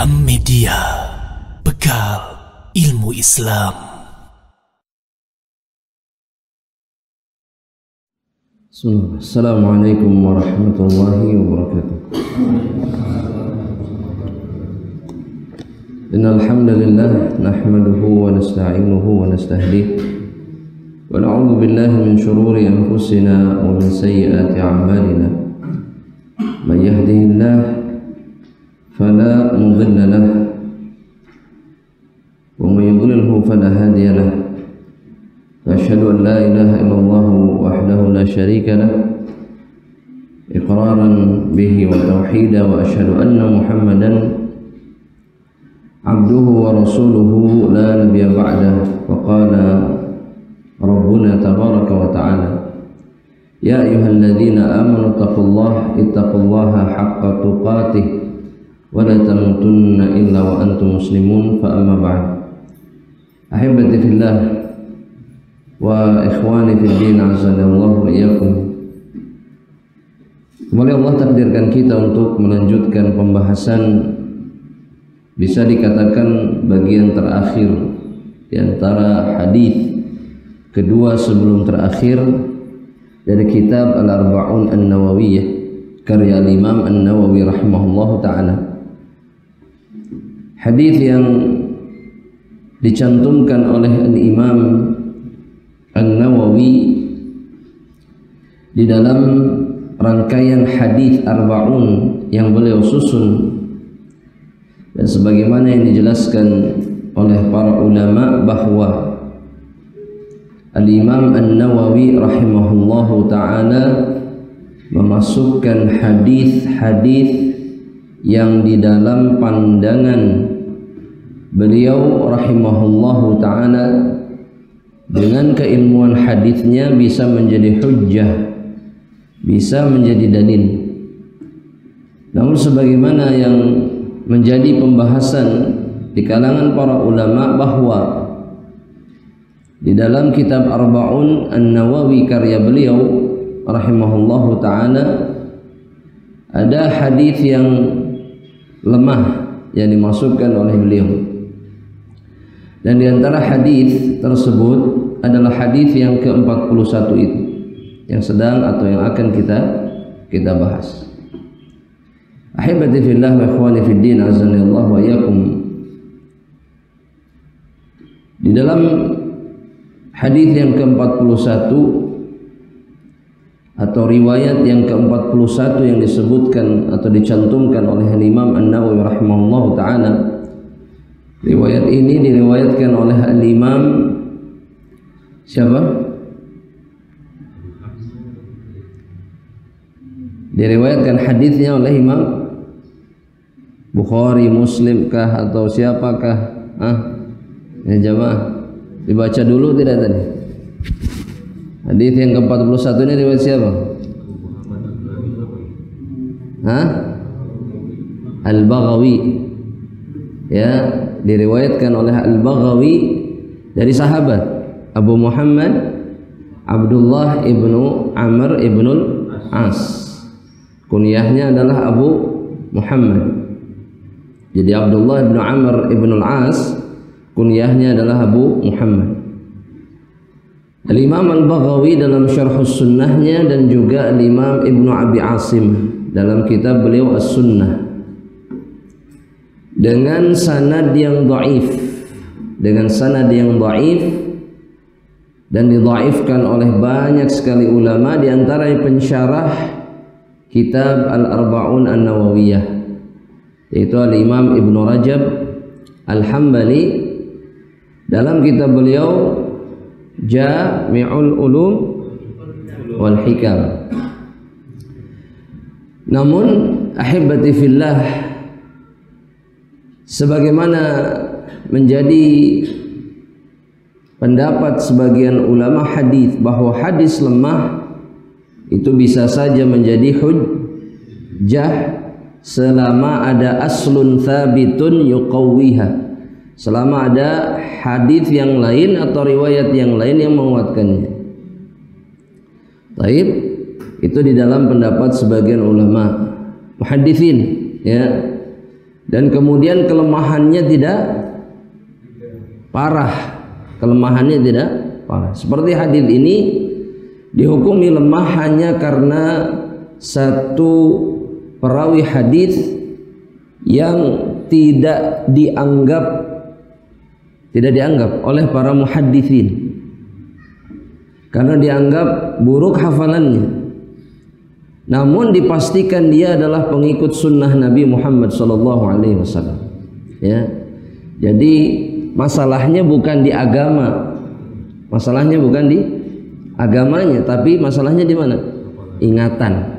Media, bekal ilmu Islam. Assalamualaikum warahmatullahi wabarakatuh. Innal hamdalillah nahmaduhu wa nasta'inuhu wa nastahdiih wa na'udzu billahi min shururi anfusina wa min sayyiati a'malina. May yahdihillahu فلا مضل له ومن يضلله فلا هادي له وأشهد أن لا إله إلا الله وحده لا شريك له إقرارا به وتوحيدا وأشهد أن محمدا عبده ورسوله لا نبي بعده وقال ربنا تبارك وتعالى يا أيها الذين آمنوا اتقوا الله حق تقاته ولا تموتن إلا وأنتم مسلمون فأما بعد أحبتي في الله وإخواني في الدين عزني الله وإياكم. Kembali Allah takdirkan kita untuk melanjutkan pembahasan bisa dikatakan bagian terakhir di antara hadis kedua sebelum terakhir dari kitab Al-Arba'un An-Nawawiyah karya Imam An-Nawawi rahimahullahu ta'ala. Hadis yang dicantumkan oleh Imam An-Nawawi di dalam rangkaian hadis arba'un yang beliau susun, dan sebagaimana yang dijelaskan oleh para ulama bahwa Al-Imam An-Nawawi rahimahullahu ta'ala memasukkan hadis-hadis yang di dalam pandangan beliau rahimahullahu ta'ala dengan keilmuan hadisnya bisa menjadi hujjah, bisa menjadi dalil. Namun sebagaimana yang menjadi pembahasan di kalangan para ulama bahwa di dalam kitab Arba'un An-Nawawi karya beliau rahimahullahu ta'ala ada hadis yang lemah yang dimasukkan oleh beliau. Dan di antara hadis tersebut adalah hadis yang ke-41 itu, yang sedang atau yang akan kita bahas. Ahibati fillah wa ikhwani fid din, azani Allah wa iyyakum. Di dalam hadis yang ke-41 atau riwayat yang ke-41 yang disebutkan atau dicantumkan oleh Imam An-Nawawi rahimahullahu ta'ala, riwayat ini diriwayatkan oleh Al-Imam siapa? Diriwayatkan hadisnya oleh Imam Bukhari, Muslim kah atau siapakah? Ya jamaah, dibaca dulu tidak tadi? Hadis yang ke-41 ini riwayat siapa? Al-Baghawi. Ya, diriwayatkan oleh Al-Baghawi dari sahabat Abu Muhammad Abdullah ibnu Amr ibnul As. Kunyahnya adalah Abu Muhammad. Jadi Abdullah ibnu Amr ibnul As, kunyahnya adalah Abu Muhammad. Al-Imam Al-Baghawi dalam Syarhus Sunnahnya dan juga Al-Imam Ibnu Abi Asim dalam kitab beliau As-Sunnah dengan sanad yang dhaif, dan didhaifkan oleh banyak sekali ulama, di antara pensyarah kitab Al-Arba'un An-Nawawiyah yaitu Al-Imam Ibnu Rajab Al-Hambali dalam kitab beliau Jami'ul Ulum wal Hikam. Namun ahibati fillah, sebagaimana menjadi pendapat sebagian ulama hadis bahwa hadis lemah itu bisa saja menjadi hujjah selama ada aslun thabitun yuqawwiha, selama ada hadis yang lain atau riwayat yang lain yang menguatkannya. Taib, itu di dalam pendapat sebagian ulama muhaddisin, ya. dan kemudian kelemahannya tidak parah, kelemahannya tidak parah. Seperti hadis ini dihukumi lemah hanya karena satu perawi hadis yang tidak dianggap oleh para muhadditsin karena dianggap buruk hafalannya. Namun dipastikan dia adalah pengikut sunnah Nabi Muhammad SAW. Ya, jadi masalahnya bukan di agama, masalahnya bukan di agamanya, tapi masalahnya di mana? Ingatan.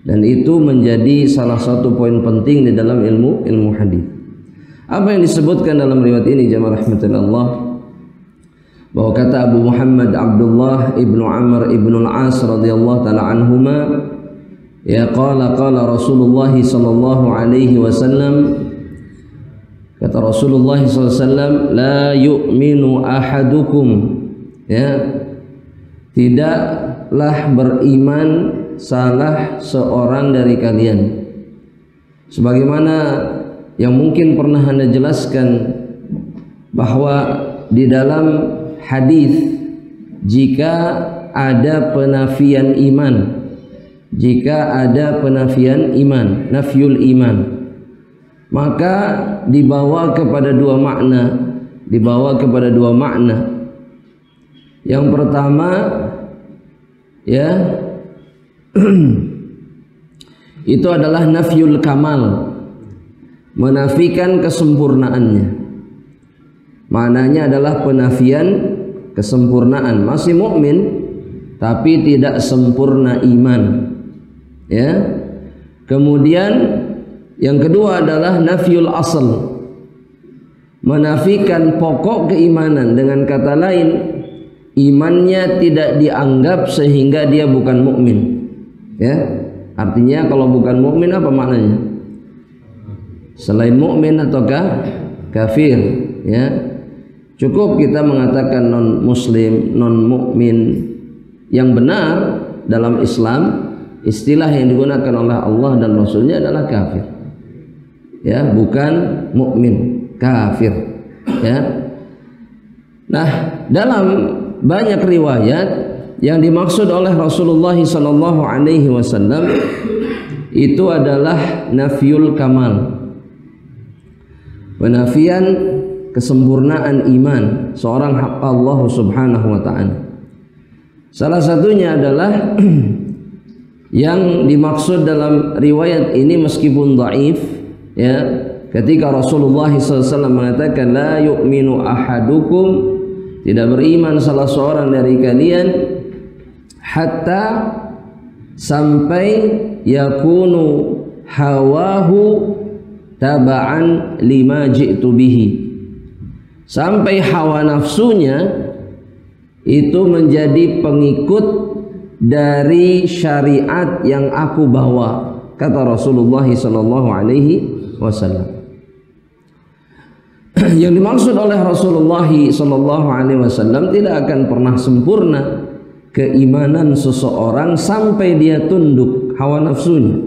Dan itu menjadi salah satu poin penting di dalam ilmu hadis. Apa yang disebutkan dalam riwayat ini jamaah rahmatullah, bahwa kata Abu Muhammad Abdullah ibnu Amr ibnu al-As radhiyallahu taala anhuma, ya qala Rasulullah sallallahu alaihi wasallam, kata Rasulullah sallallahu alaihi wasallam, la yu'minu ahadukum, ya, tidaklah beriman salah seorang dari kalian. Sebagaimana yang mungkin pernah Anda jelaskan bahwa di dalam hadis jika ada penafian iman, nafyul iman, maka dibawa kepada dua makna. Yang pertama, ya, itu adalah nafyul kamal, menafikan kesempurnaannya. Maknanya adalah penafian kesempurnaan, masih mukmin tapi tidak sempurna iman, ya. Kemudian yang kedua adalah nafyul asl, menafikan pokok keimanan. Dengan kata lain, imannya tidak dianggap sehingga dia bukan mukmin, ya. Artinya kalau bukan mukmin apa maknanya? Selain mukmin ataukah kafir, ya. Cukup kita mengatakan non muslim, non mukmin. Yang benar dalam Islam, istilah yang digunakan oleh Allah dan Rasulnya adalah kafir, ya, bukan mukmin, kafir, ya. Nah, dalam banyak riwayat yang dimaksud oleh Rasulullah SAW itu adalah nafyul kamal, penafian kesempurnaan iman seorang hamba Allah Subhanahu wa taala. Salah satunya adalah yang dimaksud dalam riwayat ini meskipun dhaif, ya, ketika Rasulullah SAW mengatakan la yu'minu ahadukum, tidak beriman salah seorang dari kalian, hatta, sampai yakunu hawahu taba'an lima ji'tu bihi, sampai hawa nafsunya itu menjadi pengikut dari syariat yang aku bawa, kata Rasulullah SAW. Yang dimaksud oleh Rasulullah SAW, tidak akan pernah sempurna keimanan seseorang sampai dia tunduk hawa nafsunya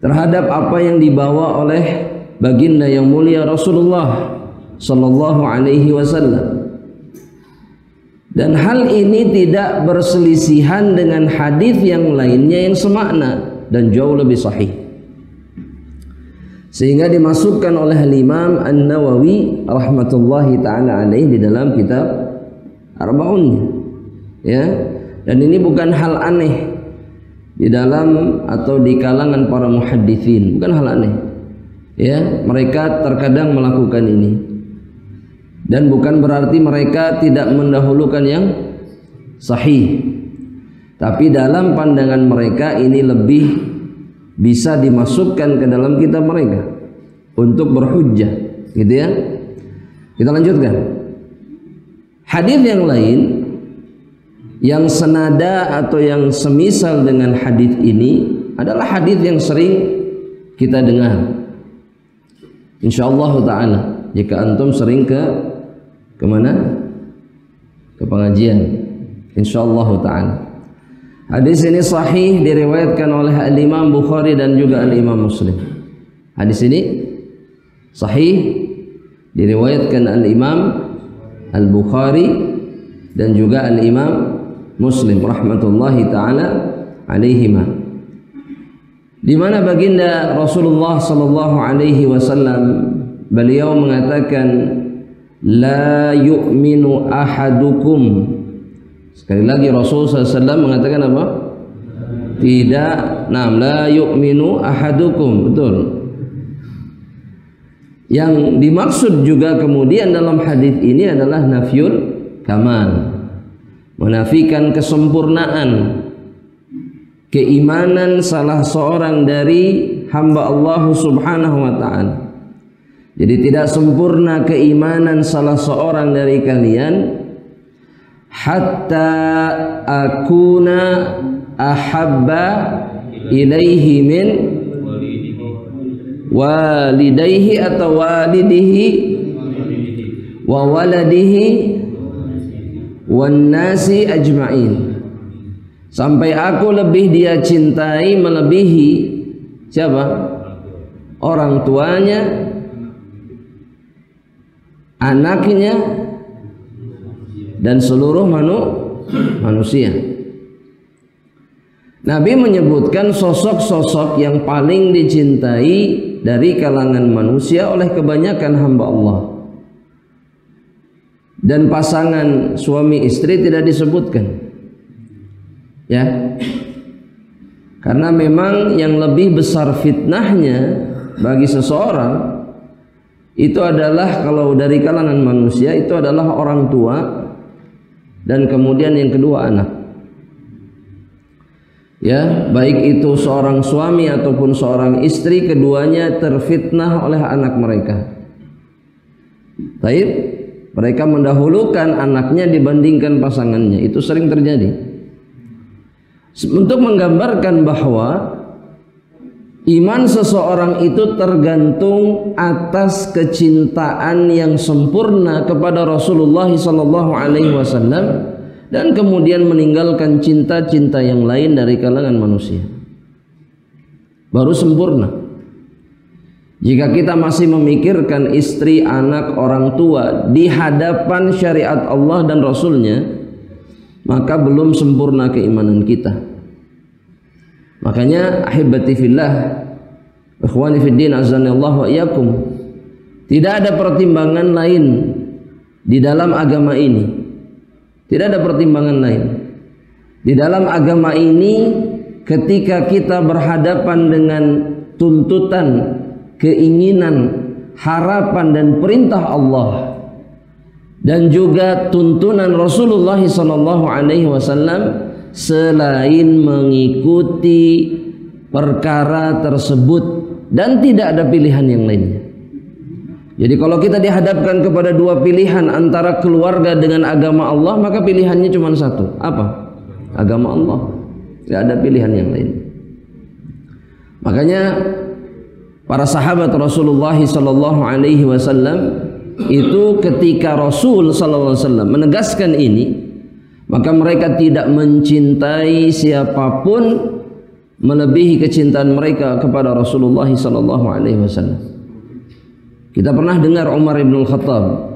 terhadap apa yang dibawa oleh baginda yang mulia Rasulullah SAW. Dan hal ini tidak berselisihan dengan hadis yang lainnya yang semakna dan jauh lebih sahih, sehingga dimasukkan oleh Imam An-Nawawi rahmatullahi taala alaih di dalam kitab Arba'unnya, ya. Dan ini bukan hal aneh di dalam atau di kalangan para muhadditsin, bukan hal aneh, ya. Mereka terkadang melakukan ini, dan bukan berarti mereka tidak mendahulukan yang sahih, tapi dalam pandangan mereka ini lebih bisa dimasukkan ke dalam kitab mereka untuk berhujjah, gitu ya. Kita lanjutkan. Hadis yang lain yang senada atau yang semisal dengan hadis ini adalah hadis yang sering kita dengar. Insyaallah taala, jika antum sering ke mana? Ke pengajian, insyaallah taala. Hadis ini sahih, diriwayatkan oleh Al-Imam Bukhari dan juga Al-Imam Muslim. Hadis ini sahih, diriwayatkan Al-Imam Al-Bukhari dan juga Al-Imam Muslim rahmatullahi taala alaihima, di mana baginda Rasulullah sallallahu alaihi wasallam beliau mengatakan la yu'minu ahadukum. Sekali lagi Rasul sallallahu alaihi wasallam mengatakan apa? Tidak, la yu'minu ahadukum. Betul. Yang dimaksud juga kemudian dalam hadis ini adalah nafyul kamal, menafikan kesempurnaan keimanan salah seorang dari hamba Allah Subhanahu wa taala. Jadi tidak sempurna keimanan salah seorang dari kalian hatta akuna ahabba ilaihi min walidayhi atau walidihi wa waladihi wan nasi ajma'in, sampai aku lebih dia cintai melebihi siapa? Orang tuanya, anaknya, dan seluruh manusia. Nabi menyebutkan sosok-sosok yang paling dicintai dari kalangan manusia oleh kebanyakan hamba Allah, dan pasangan suami istri tidak disebutkan, ya, karena memang yang lebih besar fitnahnya bagi seseorang itu adalah, kalau dari kalangan manusia itu adalah orang tua, dan kemudian yang kedua anak. Ya, baik itu seorang suami ataupun seorang istri, keduanya terfitnah oleh anak mereka. Baik, mereka mendahulukan anaknya dibandingkan pasangannya. Itu sering terjadi. Untuk menggambarkan bahwa iman seseorang itu tergantung atas kecintaan yang sempurna kepada Rasulullah SAW, dan kemudian meninggalkan cinta-cinta yang lain dari kalangan manusia, baru sempurna. Jika kita masih memikirkan istri, anak, orang tua di hadapan syariat Allah dan Rasulnya, maka belum sempurna keimanan kita. Makanya ahibati fillah, ikhwani fiddin, azanillahu wa iyyakum, tidak ada pertimbangan lain di dalam agama ini. Tidak ada pertimbangan lain di dalam agama ini. Ketika kita berhadapan dengan tuntutan, keinginan, harapan dan perintah Allah, dan juga tuntunan Rasulullah SAW, selain mengikuti perkara tersebut dan tidak ada pilihan yang lainnya. Jadi kalau kita dihadapkan kepada dua pilihan antara keluarga dengan agama Allah, maka pilihannya cuma satu. Apa? Agama Allah. Tidak ada pilihan yang lain. Makanya para sahabat Rasulullah SAW itu ketika Rasul SAW menegaskan ini, maka mereka tidak mencintai siapapun melebihi kecintaan mereka kepada Rasulullah SAW. Kita pernah dengar Umar bin Khattab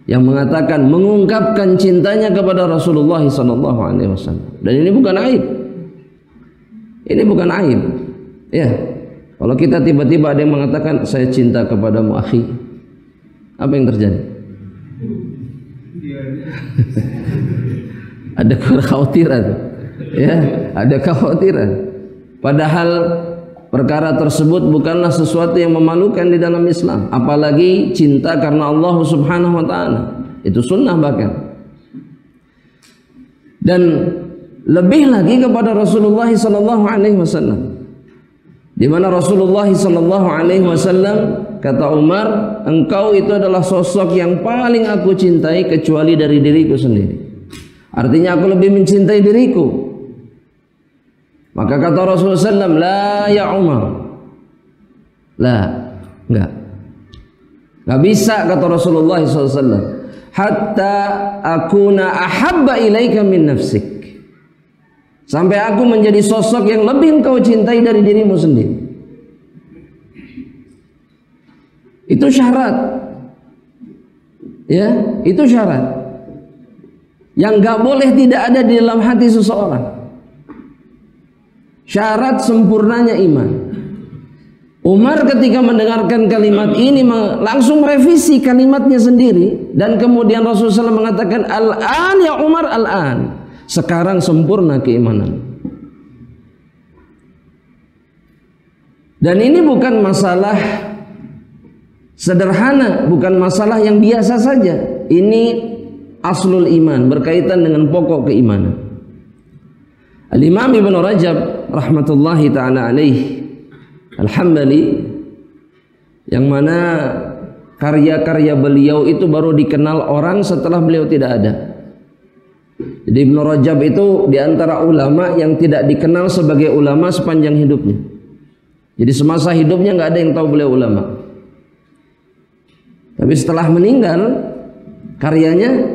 yang mengatakan, mengungkapkan cintanya kepada Rasulullah SAW. Dan ini bukan aib. Ini bukan aib. Ya, kalau kita tiba-tiba ada yang mengatakan saya cinta kepadamu akhi, apa yang terjadi? Ada kekhawatiran. Ya, ada kekhawatiran. Padahal perkara tersebut bukanlah sesuatu yang memalukan di dalam Islam, apalagi cinta karena Allah Subhanahu wa taala. Itu sunnah bahkan. Dan lebih lagi kepada Rasulullah SAW, di mana Rasulullah SAW kata Umar, engkau itu adalah sosok yang paling aku cintai kecuali dari diriku sendiri. Artinya aku lebih mencintai diriku. Maka kata Rasulullah SAW, la ya Umar, la, enggak bisa, kata Rasulullah SAW, hatta akuna ahabba ilaika min nafsik, sampai aku menjadi sosok yang lebih engkau cintai dari dirimu sendiri. Itu syarat. Ya, itu syarat. Yang nggak boleh tidak ada di dalam hati seseorang. Syarat sempurnanya iman. Umar ketika mendengarkan kalimat ini langsung merevisi kalimatnya sendiri, dan kemudian Rasulullah SAW mengatakan, "Al-an ya Umar, al-an." Sekarang sempurna keimanan. Dan ini bukan masalah sederhana, bukan masalah yang biasa saja. Ini aslul iman, berkaitan dengan pokok keimanan. Al-Imam Ibn Rajab rahmatullahi ta'ala alaih Al-Hambali, yang mana karya-karya beliau itu baru dikenal orang setelah beliau tidak ada. Jadi Ibn Rajab itu diantara ulama yang tidak dikenal sebagai ulama sepanjang hidupnya. Jadi semasa hidupnya nggak ada yang tahu beliau ulama. Tapi setelah meninggal, karyanya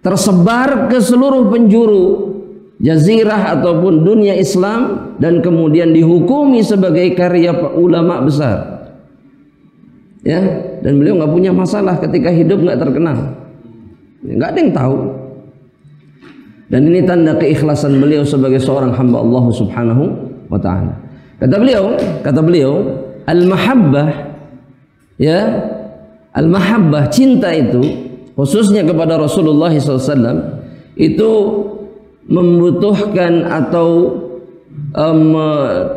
tersebar ke seluruh penjuru jazirah ataupun dunia Islam, dan kemudian dihukumi sebagai karya ulama besar. Ya, dan beliau nggak punya masalah ketika hidup nggak terkenal, nggak ada yang tahu. Dan ini tanda keikhlasan beliau sebagai seorang hamba Allah Subhanahu wa ta'ala. Kata beliau, al-mahabbah, ya, al-mahabbah, cinta itu khususnya kepada Rasulullah SAW itu membutuhkan atau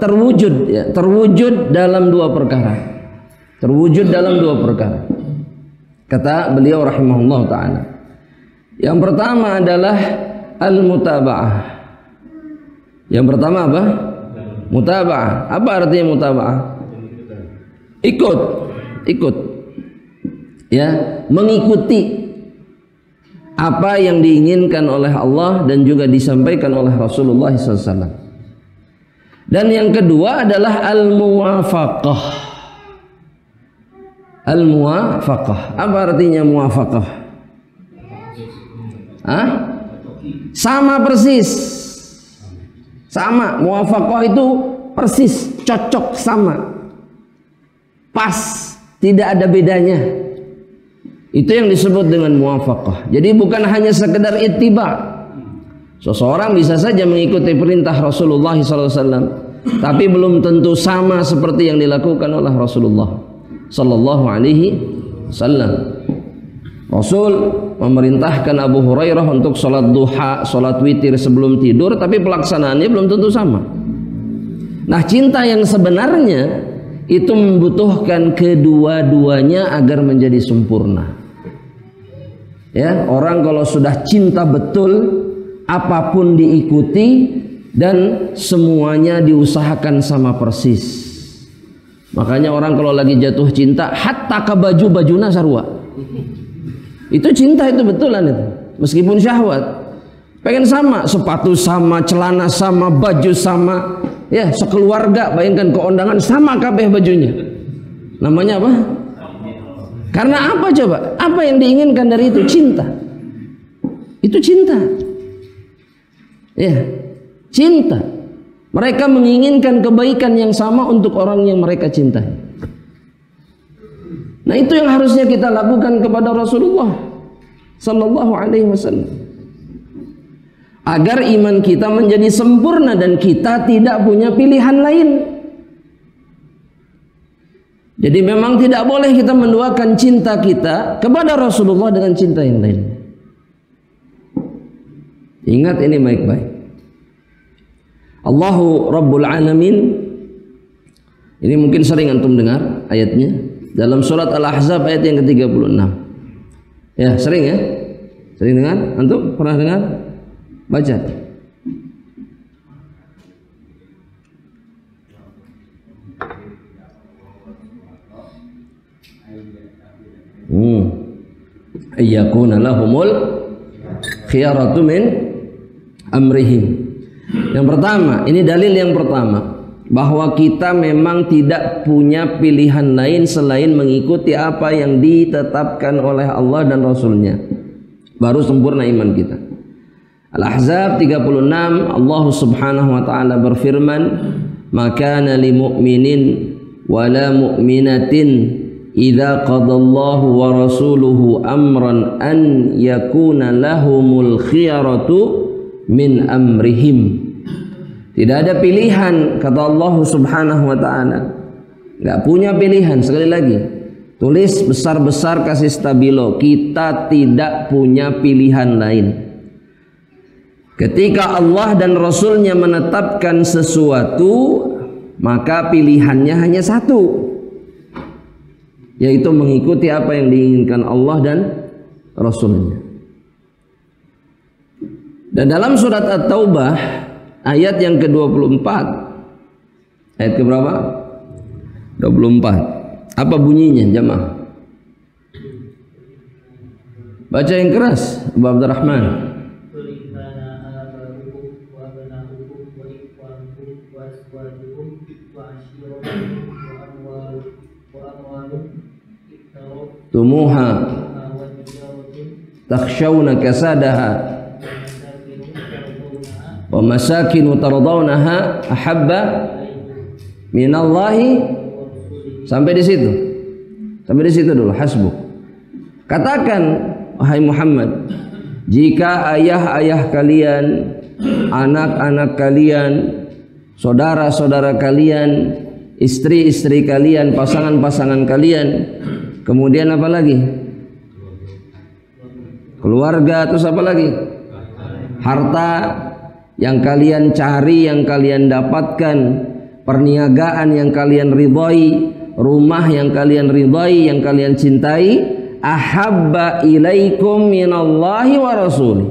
terwujud dalam dua perkara. Kata beliau rahimahullah ta'ala, yang pertama adalah al-mutaba'ah. Yang pertama apa? Mutaba'ah. Apa artinya mutaba'ah? Ikut. Ya, mengikuti apa yang diinginkan oleh Allah dan juga disampaikan oleh Rasulullah SAW. Dan yang kedua adalah al-muwafaqah. Al-muwafaqah. Apa artinya muwafaqah? Sama persis. Sama. Muwafaqah itu persis, cocok, sama, pas, tidak ada bedanya. Itu yang disebut dengan muwafaqah. Jadi bukan hanya sekedar ittiba. Seseorang bisa saja mengikuti perintah Rasulullah SAW, tapi belum tentu sama seperti yang dilakukan oleh Rasulullah Sallallahu Alaihi Wasallam. Rasul memerintahkan Abu Hurairah untuk sholat duha, sholat witir sebelum tidur, tapi pelaksanaannya belum tentu sama. Nah, cinta yang sebenarnya itu membutuhkan kedua-duanya agar menjadi sempurna. Ya, orang kalau sudah cinta betul, apapun diikuti dan semuanya diusahakan sama persis. Makanya orang kalau lagi jatuh cinta, hatta ke baju-bajuna sarwa. Itu cinta, itu betulan itu. Meskipun syahwat, pengen sama, sepatu sama, celana sama, baju sama, ya, sekeluarga, bayangkan keundangan sama kabeh bajunya. Namanya apa? Karena apa coba? Apa yang diinginkan dari itu? Cinta. Itu cinta. Ya, cinta. Mereka menginginkan kebaikan yang sama untuk orang yang mereka cintai. Nah, itu yang harusnya kita lakukan kepada Rasulullah Sallallahu Alaihi Wasallam, agar iman kita menjadi sempurna dan kita tidak punya pilihan lain. Jadi memang tidak boleh kita menduakan cinta kita kepada Rasulullah dengan cinta yang lain. Ingat ini baik-baik. Allahu Rabbul Alamin. Ini mungkin sering antum dengar ayatnya dalam surat Al-Ahzab ayat yang ke-36. Ya, sering ya? Sering dengar? Antum pernah dengar? Baca. Ayyakuna lahumul khiyaratu min amrihim. Yang pertama, ini dalil yang pertama, bahwa kita memang tidak punya pilihan lain selain mengikuti apa yang ditetapkan oleh Allah dan Rasulnya. Baru sempurna iman kita. Al-Ahzab 36, Allah Subhanahu wa ta'ala berfirman, "Maka kana lil mu'minin wala mu'minatin idza qadallahu wa rasuluhu amran an yakuna lahumul khiyaratu min amrihim. Tidak ada pilihan, kata Allah Subhanahu wa taala. Enggak punya pilihan. Sekali lagi, tulis besar-besar, kasih stabilo, kita tidak punya pilihan lain. Ketika Allah dan Rasulnya menetapkan sesuatu, maka pilihannya hanya satu, yaitu mengikuti apa yang diinginkan Allah dan Rasulnya. Dan dalam surat At-Taubah ayat yang ke-24, ayat ke berapa? 24. Apa bunyinya jamaah? Baca yang keras, Abu Abdurrahman. Tumuha takhshawna kasadaha wa masakin tardawnaha ahabba minallahi. Sampai di situ. Sampai di situ dulu, hasbuk. Katakan wahai Muhammad, jika ayah-ayah kalian, anak-anak kalian, saudara-saudara kalian, istri-istri kalian, pasangan-pasangan kalian, kemudian apa lagi? Keluarga, terus apa lagi? Harta yang kalian cari, yang kalian dapatkan, perniagaan yang kalian ridhai, rumah yang kalian ridhai, yang kalian cintai, ahabba ilaikum minallahi wa rasuli.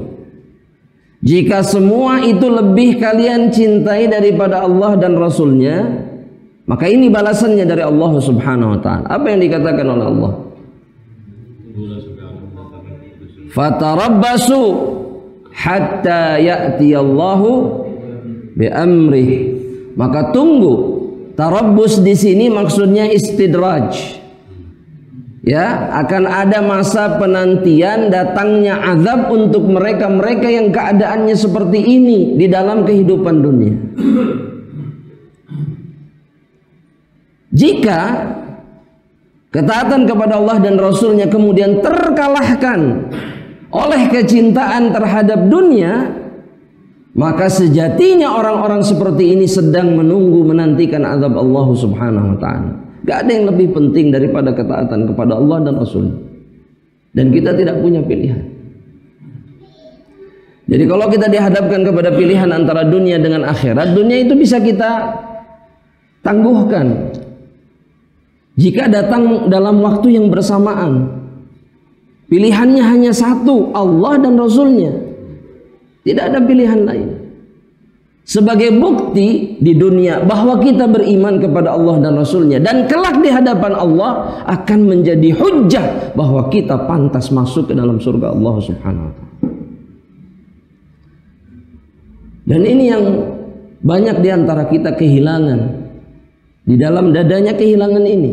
Jika semua itu lebih kalian cintai daripada Allah dan Rasulnya, maka ini balasannya dari Allah Subhanahu wa ta'ala. Apa yang dikatakan oleh Allah? Fatarabbasu hatta ya'tiyallahu bi amrih. Maka tunggu. Tarabbus di sini maksudnya istidraj. Ya, akan ada masa penantian datangnya azab untuk mereka-mereka yang keadaannya seperti ini di dalam kehidupan dunia. Jika ketaatan kepada Allah dan Rasulnya kemudian terkalahkan oleh kecintaan terhadap dunia, maka sejatinya orang-orang seperti ini sedang menunggu menantikan azab Allah Subhanahu wa ta'ala. Gak ada yang lebih penting daripada ketaatan kepada Allah dan Rasul. Dan kita tidak punya pilihan. Jadi kalau kita dihadapkan kepada pilihan antara dunia dengan akhirat, dunia itu bisa kita tangguhkan jika datang dalam waktu yang bersamaan. Pilihannya hanya satu, Allah dan Rasulnya. Tidak ada pilihan lain. Sebagai bukti di dunia bahwa kita beriman kepada Allah dan Rasulnya, dan kelak di hadapan Allah akan menjadi hujjah bahwa kita pantas masuk ke dalam surga Allah Subhanahu wa ta'ala. Dan ini yang banyak di antara kita kehilangan. Di dalam dadanya kehilangan ini.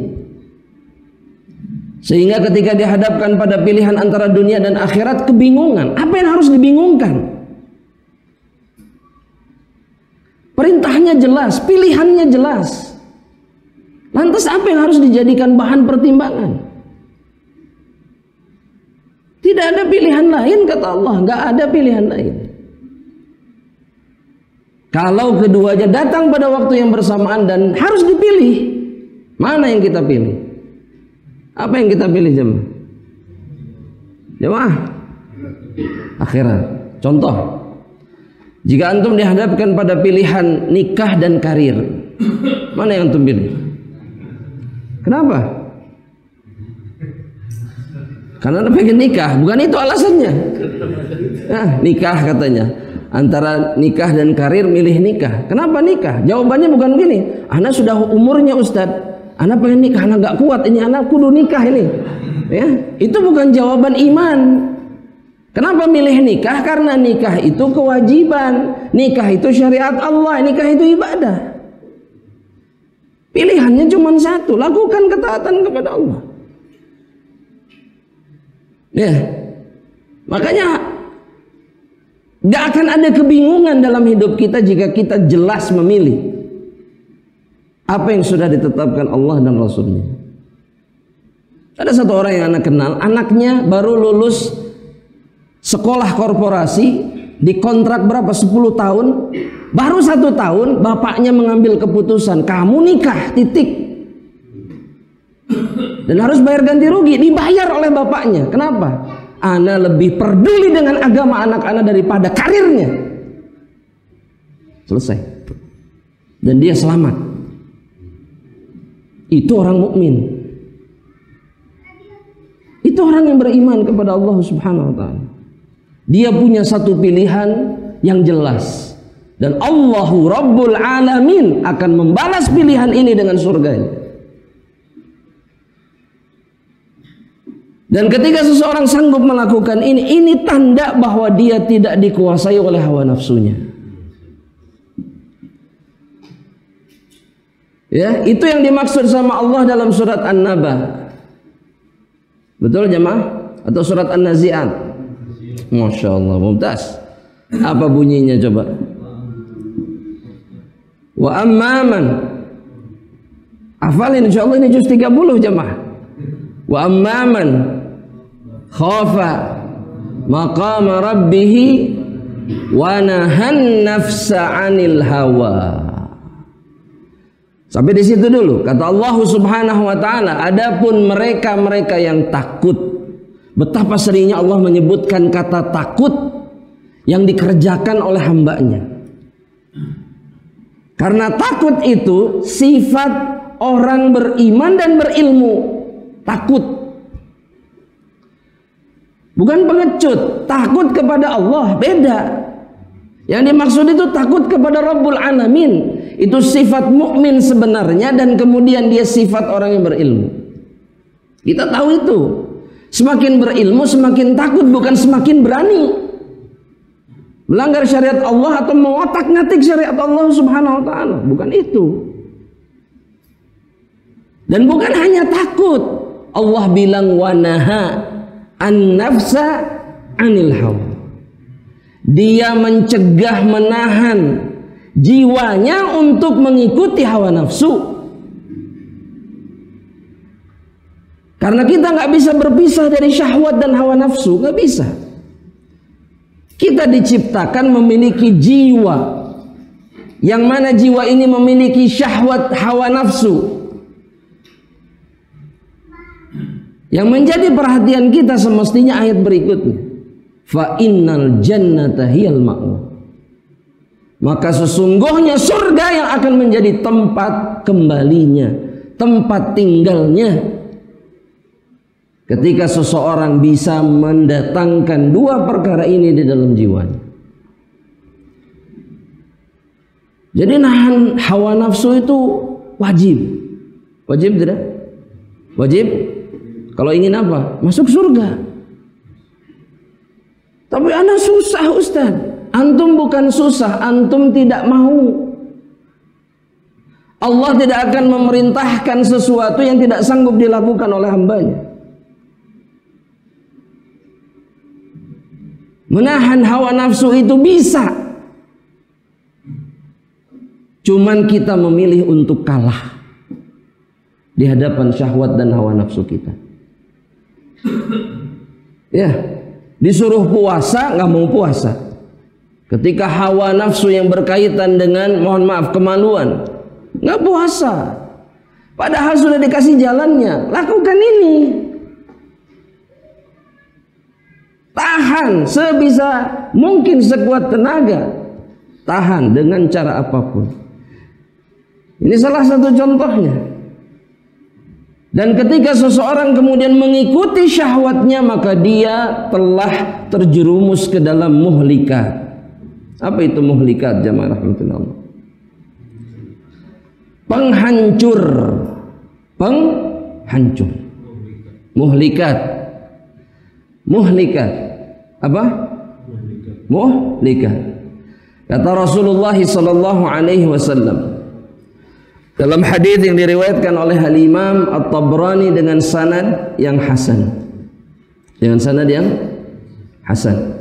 Sehingga ketika dihadapkan pada pilihan antara dunia dan akhirat, kebingungan. Apa yang harus dibingungkan? Perintahnya jelas, pilihannya jelas. Lantas apa yang harus dijadikan bahan pertimbangan? Tidak ada pilihan lain, kata Allah. Nggak ada pilihan lain. Kalau keduanya datang pada waktu yang bersamaan dan harus dipilih, mana yang kita pilih? Apa yang kita pilih jemaah? Jemaah? Akhirat. Contoh, jika antum dihadapkan pada pilihan nikah dan karir, mana yang antum pilih? Kenapa? Karena anda pengen nikah, bukan itu alasannya. Nah, nikah katanya. Antara nikah dan karir, milih nikah. Kenapa nikah? Jawabannya bukan gini. Ana sudah umurnya Ustadz. Ana pengen nikah, ana gak kuat ini, ana kudu nikah ini. Ya, itu bukan jawaban iman. Kenapa milih nikah? Karena nikah itu kewajiban, nikah itu syariat Allah, nikah itu ibadah. Pilihannya cuma satu, lakukan ketaatan kepada Allah. Ya, makanya gak akan ada kebingungan dalam hidup kita jika kita jelas memilih. apa yang sudah ditetapkan Allah dan Rasulnya. Ada satu orang yang anak kenal, anaknya baru lulus sekolah korporasi, dikontrak berapa? 10 tahun. Baru 1 tahun bapaknya mengambil keputusan, kamu nikah, titik. Dan harus bayar ganti rugi, dibayar oleh bapaknya. Kenapa? Ana lebih peduli dengan agama anak ana daripada karirnya. Selesai. Dan dia selamat. Itu orang mukmin. Itu orang yang beriman kepada Allah Subhanahu wa taala. Dia punya satu pilihan yang jelas, dan Allahu Rabbul Alamin akan membalas pilihan ini dengan surganya. Dan ketika seseorang sanggup melakukan ini tanda bahwa dia tidak dikuasai oleh hawa nafsunya. Ya, itu yang dimaksud sama Allah dalam surat An-Naba. Betul jemaah? Atau surat An-Nazi'at? Masya Allah, mumtaz. Apa bunyinya coba? Wa amman, hafalin insyaallah, ini juz 30 jemaah. Wa amman khafa maqama rabbih wa nahan nafsa 'anil hawa. Sampai di situ dulu. Kata Allah Subhanahu wa taala, adapun mereka-mereka yang takut. Betapa seringnya Allah menyebutkan kata takut yang dikerjakan oleh hambanya. Karena takut itu sifat orang beriman dan berilmu. Takut. Bukan pengecut. Takut kepada Allah. Beda. Yang dimaksud itu takut kepada Rabbul Alamin. Itu sifat mukmin sebenarnya, dan kemudian dia sifat orang yang berilmu. Kita tahu itu. Semakin berilmu semakin takut, bukan semakin berani melanggar syariat Allah atau mengotak-ngatik syariat Allah Subhanahu wa taala. Bukan itu. Dan bukan hanya takut. Allah bilang wanaha an-nafsa 'anil hawa. Dia mencegah, menahan jiwanya untuk mengikuti hawa nafsu. Karena kita nggak bisa berpisah dari syahwat dan hawa nafsu, nggak bisa. Kita diciptakan memiliki jiwa, yang mana jiwa ini memiliki syahwat hawa nafsu. Yang menjadi perhatian kita semestinya ayat berikutnya. Fa innal jannata hiyal ma'wa. Maka sesungguhnya surga yang akan menjadi tempat kembalinya, tempat tinggalnya. Ketika seseorang bisa mendatangkan dua perkara ini di dalam jiwanya. Jadi nahan hawa nafsu itu wajib. Wajib tidak? Wajib. Kalau ingin apa? Masuk surga. Tapi anak susah Ustaz. Antum bukan susah, antum tidak mau. Allah tidak akan memerintahkan sesuatu yang tidak sanggup dilakukan oleh hambanya. Menahan hawa nafsu itu bisa. Cuman kita memilih untuk kalah di hadapan syahwat dan hawa nafsu kita. Ya, disuruh puasa nggak mau puasa. Ketika hawa nafsu yang berkaitan dengan, mohon maaf, kemaluan, nggak puasa. Padahal sudah dikasih jalannya, lakukan ini. Tahan sebisa mungkin, sekuat tenaga. Tahan dengan cara apapun. Ini salah satu contohnya. Dan ketika seseorang kemudian mengikuti syahwatnya, maka dia telah terjerumus ke dalam muhlikat. Apa itu muhlikat jamaah rahmatullah? Penghancur. Penghancur. Muhlikat. Muhlikat. Apa? Muhlikat. Kata Rasulullah sallallahu alaihi wasallam dalam hadis yang diriwayatkan oleh Al-Imam At-Tabrani dengan sanad yang hasan. Dengan sanad yang hasan.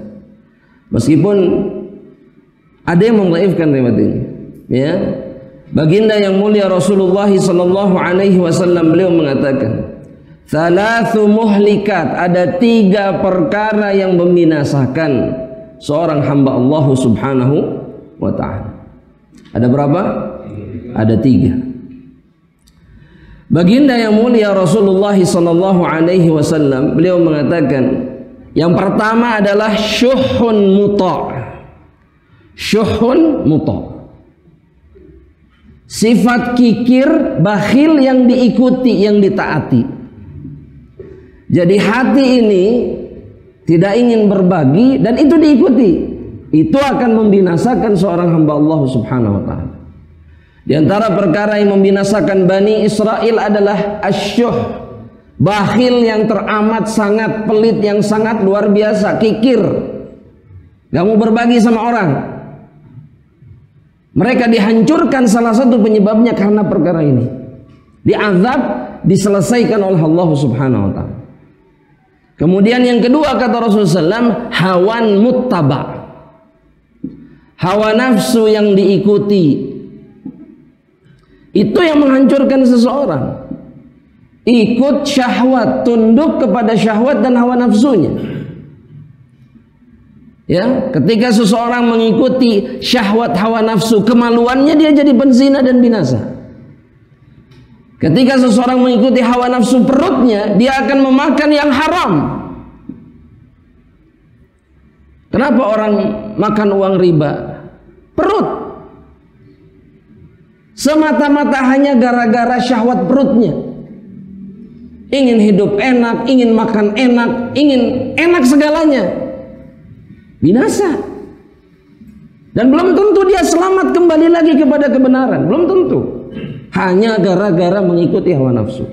Meskipun ada yang mendhaifkan riwayat ini, ya. Baginda yang mulia Rasulullah sallallahu alaihi wasallam beliau mengatakan, "Thalathu muhlikat," ada 3 perkara yang membinasakan seorang hamba Allah Subhanahu wa taala. Ada berapa? Ada 3. Baginda yang mulia Rasulullah sallallahu alaihi wasallam beliau mengatakan, yang pertama adalah syuhun muta'. Syuhun muta'. Sifat kikir, bakhil yang diikuti, yang ditaati. Jadi hati ini tidak ingin berbagi dan itu diikuti. Itu akan membinasakan seorang hamba Allah Subhanahu wa taala. Di antara perkara yang membinasakan Bani Israel adalah asyuh, bakhil yang teramat sangat, pelit yang sangat luar biasa, kikir, gak mau berbagi sama orang. Mereka dihancurkan, salah satu penyebabnya karena perkara ini. Diazab, diselesaikan oleh Allah Subhanahu wa taala. Kemudian yang kedua kata Rasulullah SAW, hawan muttaba'. Hawa nafsu yang diikuti. Itu yang menghancurkan seseorang. Ikut syahwat, tunduk kepada syahwat dan hawa nafsunya. Ya, ketika seseorang mengikuti syahwat hawa nafsu, kemaluannya dia jadi penzina dan binasa. Ketika seseorang mengikuti hawa nafsu perutnya, dia akan memakan yang haram. Kenapa orang makan uang riba? Perut. Semata-mata hanya gara-gara syahwat perutnya. Ingin hidup enak, ingin makan enak, ingin enak segalanya. Binasa. Dan belum tentu dia selamat kembali lagi kepada kebenaran. Belum tentu. Hanya gara-gara mengikuti hawa nafsu.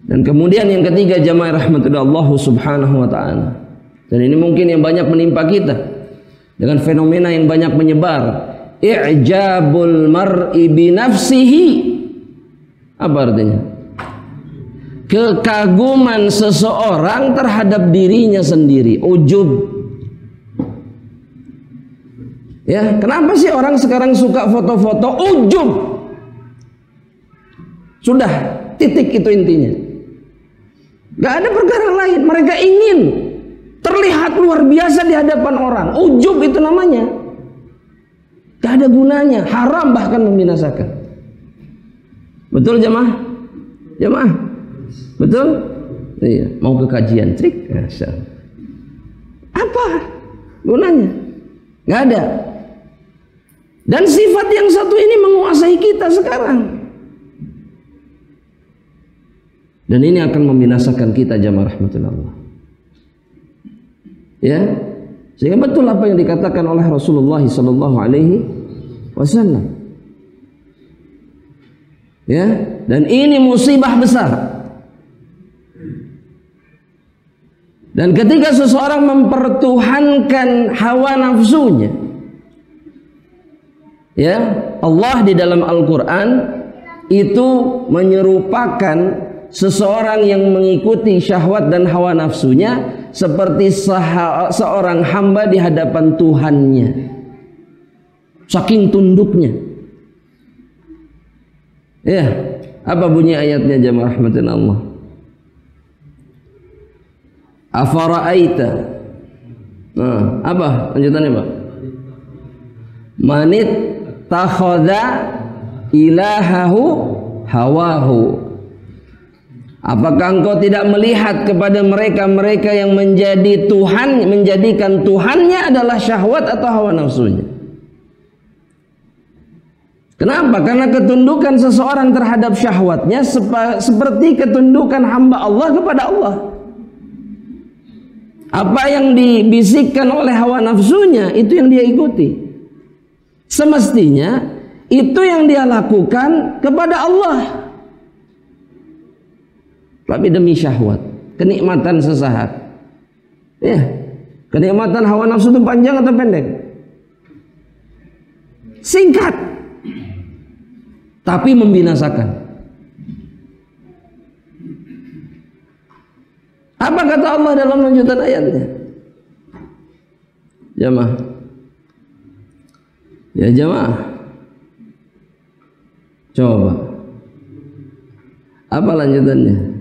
Dan kemudian yang ketiga, jamaah rahmatullah Allah Subhanahu wa ta'ala. Dan ini mungkin yang banyak menimpa kita dengan fenomena yang banyak menyebar. I'jabul mar'i binafsihi. Apa artinya? Kekaguman seseorang terhadap dirinya sendiri. Ujub. Ya, kenapa sih orang sekarang suka foto-foto? Ujub. Sudah, titik itu intinya. Gak ada perkara lain. Mereka ingin terlihat luar biasa di hadapan orang. Ujub itu namanya. Gak ada gunanya. Haram, bahkan membinasakan. Betul jamaah? Jamaah? Betul? Iya. Mau ke kajian trik? Apa gunanya? Gak ada. Dan sifat yang satu ini menguasai kita sekarang. Dan ini akan membinasakan kita jamaah rahmatullah. Ya, sehingga betul apa yang dikatakan oleh Rasulullah sallallahu alaihi wasallam. Ya, dan ini musibah besar. Dan ketika seseorang mempertuhankan hawa nafsunya, ya, Allah di dalam Al-Quran itu menyerupakan seseorang yang mengikuti syahwat dan hawa nafsunya seperti seorang hamba di hadapan Tuhannya. Saking tunduknya. Ya, apa bunyi ayatnya jamaah rahmatina Allah? Afara'aita. Nah, apa lanjutannya, Pak? Manit takhadha ilahahu hawahu. Apakah engkau tidak melihat kepada mereka-mereka yang menjadi Tuhan, menjadikan Tuhannya adalah syahwat atau hawa nafsunya? Kenapa? Karena ketundukan seseorang terhadap syahwatnya seperti ketundukan hamba Allah kepada Allah. Apa yang dibisikkan oleh hawa nafsunya, itu yang dia ikuti. Semestinya itu yang dia lakukan kepada Allah. Tapi demi syahwat, kenikmatan sesaat. Ya, kenikmatan hawa nafsu itu panjang atau pendek? Singkat, tapi membinasakan. Apa kata Allah dalam lanjutan ayatnya? Jamaah. Ya jamaah. Coba. Apa lanjutannya?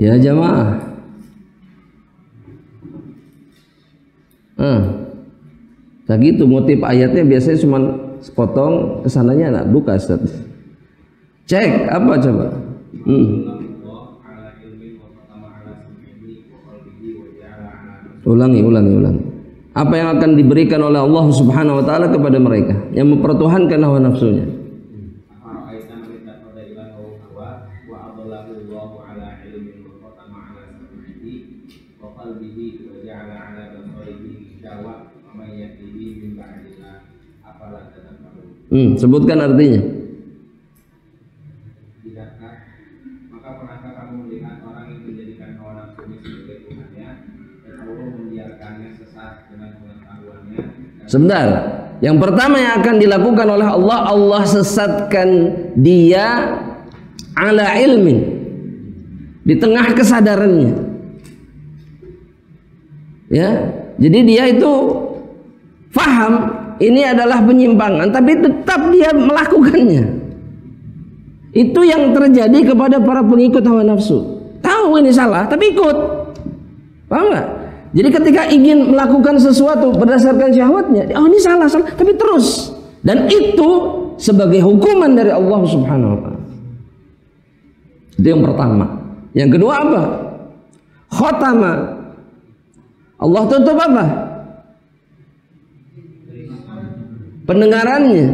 Ya jamaah. Tak gitu motif ayatnya biasanya cuma sepotong, kesananya anak duka Ustaz. Cek apa coba? Ulangi. Apa yang akan diberikan oleh Allah Subhanahu wa taala kepada mereka yang mempertuhankan hawa nafsunya? Sebutkan artinya. Tidakkah maka pernahkah kamu melihat orang yang menjadikan hawa nafsunya sebagai Tuhannya dan Allah membiarkannya sesat dengan pengetahuannya? Sebentar. Yang pertama yang akan dilakukan oleh Allah, Allah sesatkan dia ala ilmin, di tengah kesadarannya. Ya, jadi dia itu faham ini adalah penyimpangan, tapi tetap dia melakukannya. Itu yang terjadi kepada para pengikut hawa nafsu. Tahu ini salah, tapi ikut. Paham nggak? Jadi ketika ingin melakukan sesuatu berdasarkan syahwatnya, oh ini salah, tapi terus. Dan itu sebagai hukuman dari Allah Subhanahu wa taala. Itu yang pertama. Yang kedua apa? Khotama. Allah tutup apa? Pendengarannya.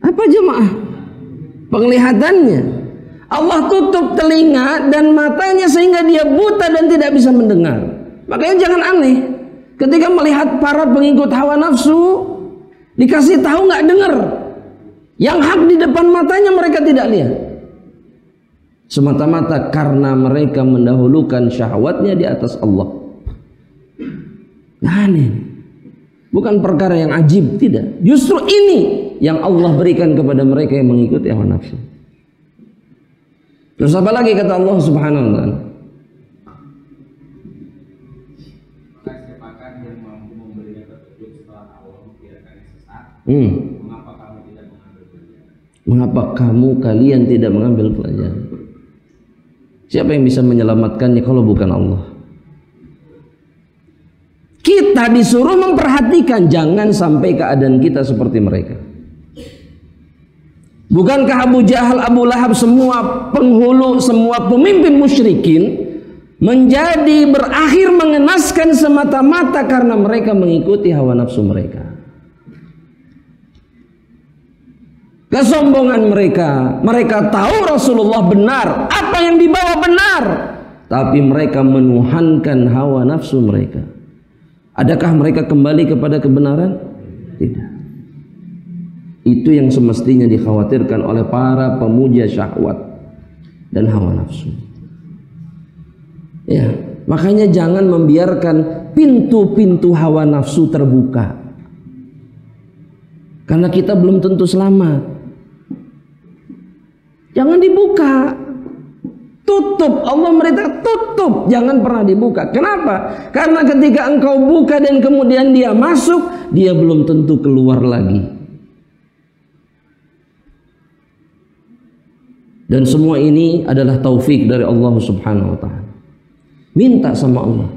Apa jemaah? Penglihatannya. Allah tutup telinga dan matanya sehingga dia buta dan tidak bisa mendengar. Makanya jangan aneh ketika melihat para pengikut hawa nafsu dikasih tahu nggak dengar. Yang hak di depan matanya mereka tidak lihat. Semata-mata karena mereka mendahulukan syahwatnya di atas Allah. Aneh. Bukan perkara yang ajib, tidak. Justru ini yang Allah berikan kepada mereka yang mengikuti hawa nafsu. Terus apa lagi kata Allah Subhanahu wa taala? Maka siapakah yang mampu memberinya petunjuk setelah Allah membiarkannya sesat? Mengapa kamu tidak mengambil pelajaran? Mengapa kamu kalian tidak mengambil pelajaran? Siapa yang bisa menyelamatkannya kalau bukan Allah? Kita disuruh memperhatikan jangan sampai keadaan kita seperti mereka. Bukankah Abu Jahal, Abu Lahab, semua penghulu, semua pemimpin musyrikin menjadi berakhir mengenaskan semata-mata karena mereka mengikuti hawa nafsu mereka. Kesombongan mereka, mereka tahu Rasulullah benar, apa yang dibawa benar, tapi mereka menuhankan hawa nafsu mereka. Adakah mereka kembali kepada kebenaran? Tidak. Itu yang semestinya dikhawatirkan oleh para pemuja syahwat dan hawa nafsu. Ya, makanya jangan membiarkan pintu-pintu hawa nafsu terbuka. Karena kita belum tentu selamat. Jangan dibuka. Tutup, Allah merintah tutup, jangan pernah dibuka. Kenapa? Karena ketika engkau buka dan kemudian dia masuk, dia belum tentu keluar lagi. Dan semua ini adalah taufik dari Allah Subhanahu wa taala. Minta sama Allah.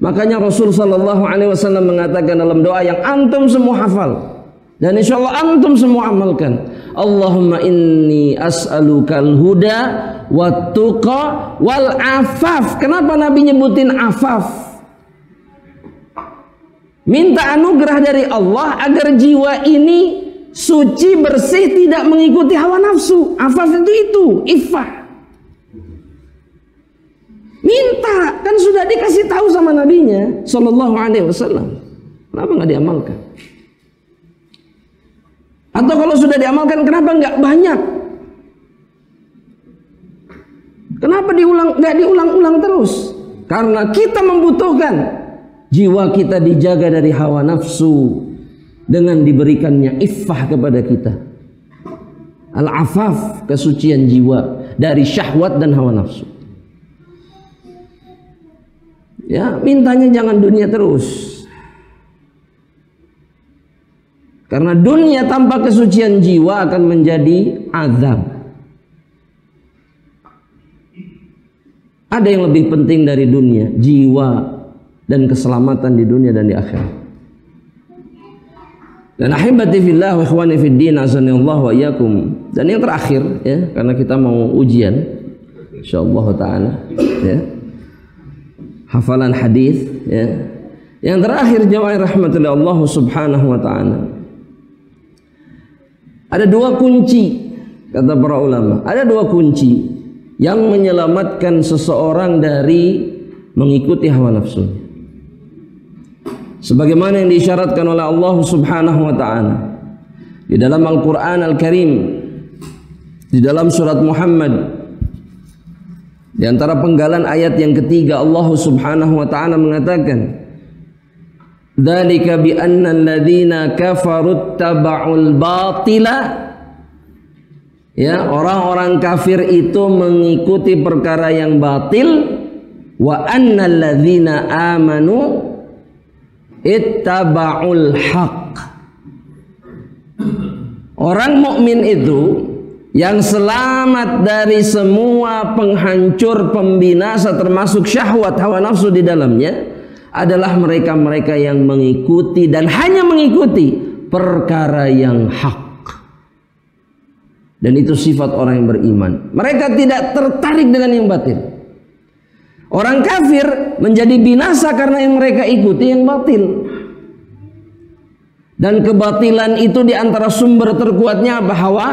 Makanya Rasul sallallahu alaihi wasallam mengatakan dalam doa yang antum semua hafal dan insyaallah antum semua amalkan. Allahumma inni as'alukal huda wat tuqa wal afaf. Kenapa Nabi nyebutin afaf? Minta anugerah dari Allah agar jiwa ini suci, bersih, tidak mengikuti hawa nafsu. Afaf itu iffah. Minta, kan sudah dikasih tahu sama nabinya sallallahu alaihi wasallam. Kenapa nggak diamalkan? Atau kalau sudah diamalkan, kenapa nggak banyak? Kenapa nggak diulang-ulang terus? Karena kita membutuhkan jiwa kita dijaga dari hawa nafsu dengan diberikannya iffah kepada kita. Al-afaf, kesucian jiwa dari syahwat dan hawa nafsu. Ya, mintanya jangan dunia terus. Karena dunia tanpa kesucian jiwa akan menjadi azab. Ada yang lebih penting dari dunia, jiwa dan keselamatan di dunia dan di akhirat. Dan ahibati fillah wa ikhwani fid din, azanillahu wa iyyakum. Dan yang terakhir ya, karena kita mau ujian insyaallah taala ya. Hafalan hadis ya. Yang terakhir jamaah rahmatullah Allah subhanahu wa ta'ala. Ada dua kunci, kata para ulama. Ada dua kunci yang menyelamatkan seseorang dari mengikuti hawa nafsu. Sebagaimana yang diisyaratkan oleh Allah subhanahu wa ta'ala di dalam Al-Quran Al-Karim, di dalam surat Muhammad, di antara penggalan ayat yang ketiga, Allah subhanahu wa ta'ala mengatakan, dzalika bi anna alladziina kafaru taba'ul batila. Ya, orang-orang kafir itu mengikuti perkara yang batil. Wa anna alladziina amanu ittaba'ul haqq. Orang mukmin itu yang selamat dari semua penghancur, pembinasa, termasuk syahwat, hawa nafsu di dalamnya, adalah mereka-mereka yang mengikuti dan hanya mengikuti perkara yang hak. Dan itu sifat orang yang beriman. Mereka tidak tertarik dengan yang batil. Orang kafir menjadi binasa karena yang mereka ikuti yang batil. Dan kebatilan itu di antara sumber terkuatnya apa? Hawa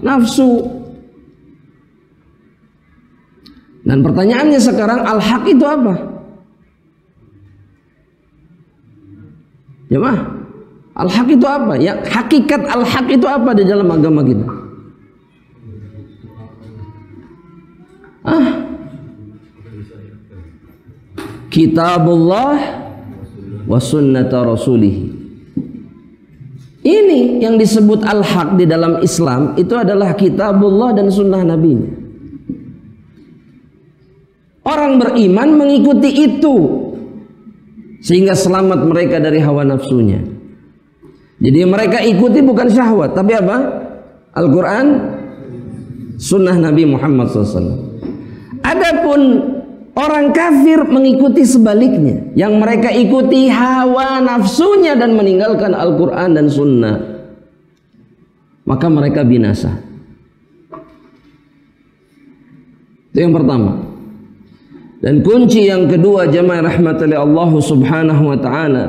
nafsu. Dan pertanyaannya sekarang, al-haq itu apa? Jemaah, al-haq itu apa? Ya, hakikat al-haq itu apa di dalam agama kita? Kitabullah wa sunnata rasulih. Ini yang disebut al-haq di dalam Islam, itu adalah kitabullah dan sunnah Nabi. Orang beriman mengikuti itu sehingga selamat mereka dari hawa nafsunya. Jadi mereka ikuti bukan syahwat, tapi apa? Al-Quran, sunnah Nabi Muhammad SAW. Adapun orang kafir mengikuti sebaliknya, yang mereka ikuti hawa nafsunya dan meninggalkan Al-Quran dan sunnah, maka mereka binasa. Itu yang pertama. Dan kunci yang kedua jamaah rahmatullahi Allah subhanahu wa ta'ala,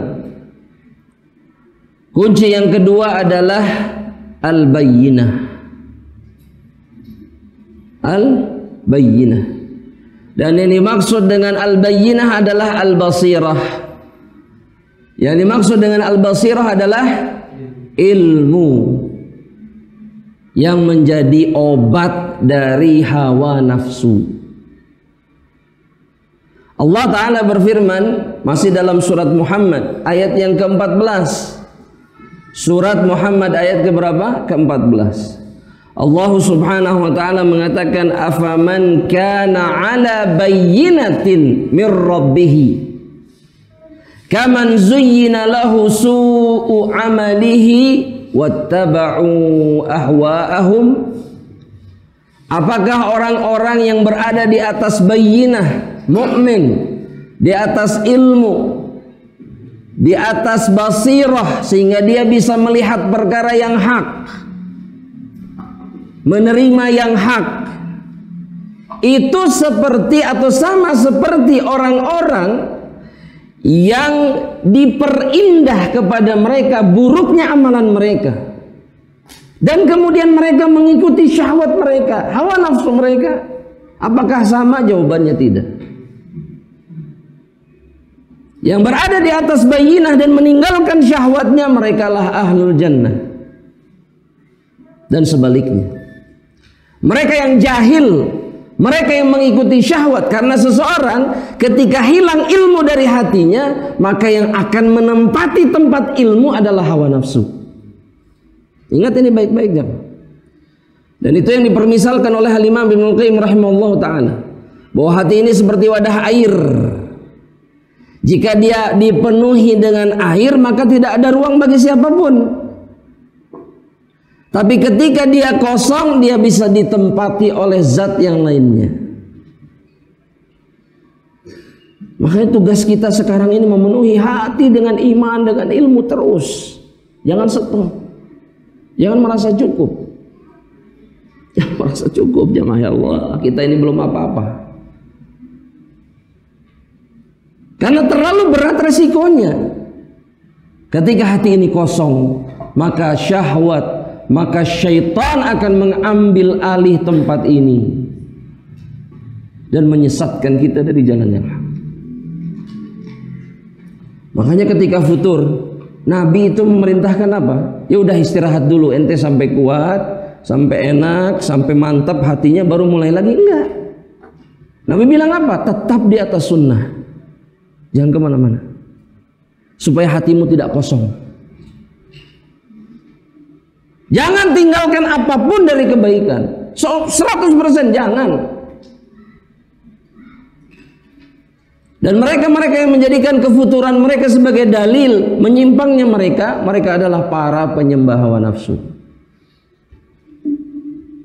kunci yang kedua adalah al-bayyinah. Al-bayyinah. Dan yang dimaksud dengan al-bayyinah adalah al-basirah. Yang dimaksud dengan al-basirah adalah ilmu yang menjadi obat dari hawa nafsu. Allah Ta'ala berfirman masih dalam surat Muhammad ayat yang ke-14. Surat Muhammad ayat ke-berapa? Ke-14. Allah Subhanahu wa Ta'ala mengatakan, afaman kana ala bayyinatin min rabbih kaman zuyyina lahu su'u amalihi wattaba'u ahwa'ahum. Apakah orang-orang yang berada di atas bayyinah, mukmin, di atas ilmu, di atas basirah, sehingga dia bisa melihat perkara yang hak, menerima yang hak, itu seperti atau sama seperti orang-orang yang diperindah kepada mereka buruknya amalan mereka, dan kemudian mereka mengikuti syahwat mereka, hawa nafsu mereka? Apakah sama? Jawabannya tidak. Yang berada di atas bayyinah dan meninggalkan syahwatnya, merekalah ahlul jannah. Dan sebaliknya, mereka yang jahil, mereka yang mengikuti syahwat, karena seseorang ketika hilang ilmu dari hatinya, maka yang akan menempati tempat ilmu adalah hawa nafsu. Ingat ini baik-baik jemaah. Dan itu yang dipermisalkan oleh Al-Imam Ibnu Qayyim rahimahullah ta'ala, bahwa hati ini seperti wadah air. Jika dia dipenuhi dengan air, maka tidak ada ruang bagi siapapun. Tapi ketika dia kosong, dia bisa ditempati oleh zat yang lainnya. Makanya tugas kita sekarang ini memenuhi hati dengan iman, dengan ilmu terus. Jangan stop. Jangan merasa cukup. Jangan merasa cukup, jemaah ya Allah. Kita ini belum apa-apa. Karena terlalu berat resikonya. Ketika hati ini kosong, maka syahwat, maka syaitan akan mengambil alih tempat ini dan menyesatkan kita dari jalan yang hak. Makanya ketika futur, Nabi itu memerintahkan apa? Ya udah istirahat dulu, ente sampai kuat, sampai enak, sampai mantap hatinya baru mulai lagi. Enggak. Nabi bilang apa? Tetap di atas sunnah. Jangan kemana-mana. Supaya hatimu tidak kosong. Jangan tinggalkan apapun dari kebaikan. 100% jangan. Dan mereka-mereka yang menjadikan kefuturan mereka sebagai dalil menyimpangnya mereka adalah para penyembah hawa nafsu.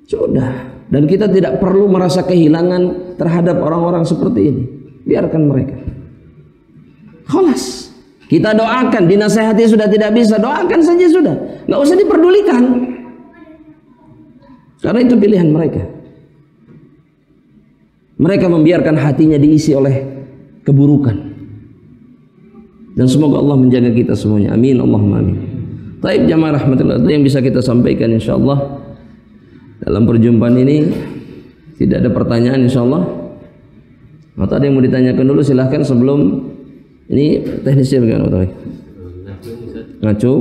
Sudah. Dan kita tidak perlu merasa kehilangan terhadap orang-orang seperti ini. Biarkan mereka. Khalas. Kita doakan, dinasehati sudah tidak bisa, doakan saja sudah. Nggak usah diperdulikan. Karena itu pilihan mereka. Mereka membiarkan hatinya diisi oleh keburukan. Dan semoga Allah menjaga kita semuanya. Amin, Allahumma amin. Taib jamaah rahmatullah, itu yang bisa kita sampaikan insyaallah dalam perjumpaan ini. Tidak ada pertanyaan insyaallah. Atau ada yang mau ditanyakan dulu, silahkan sebelum ini teknisnya bagaimana Pak? Ngacu.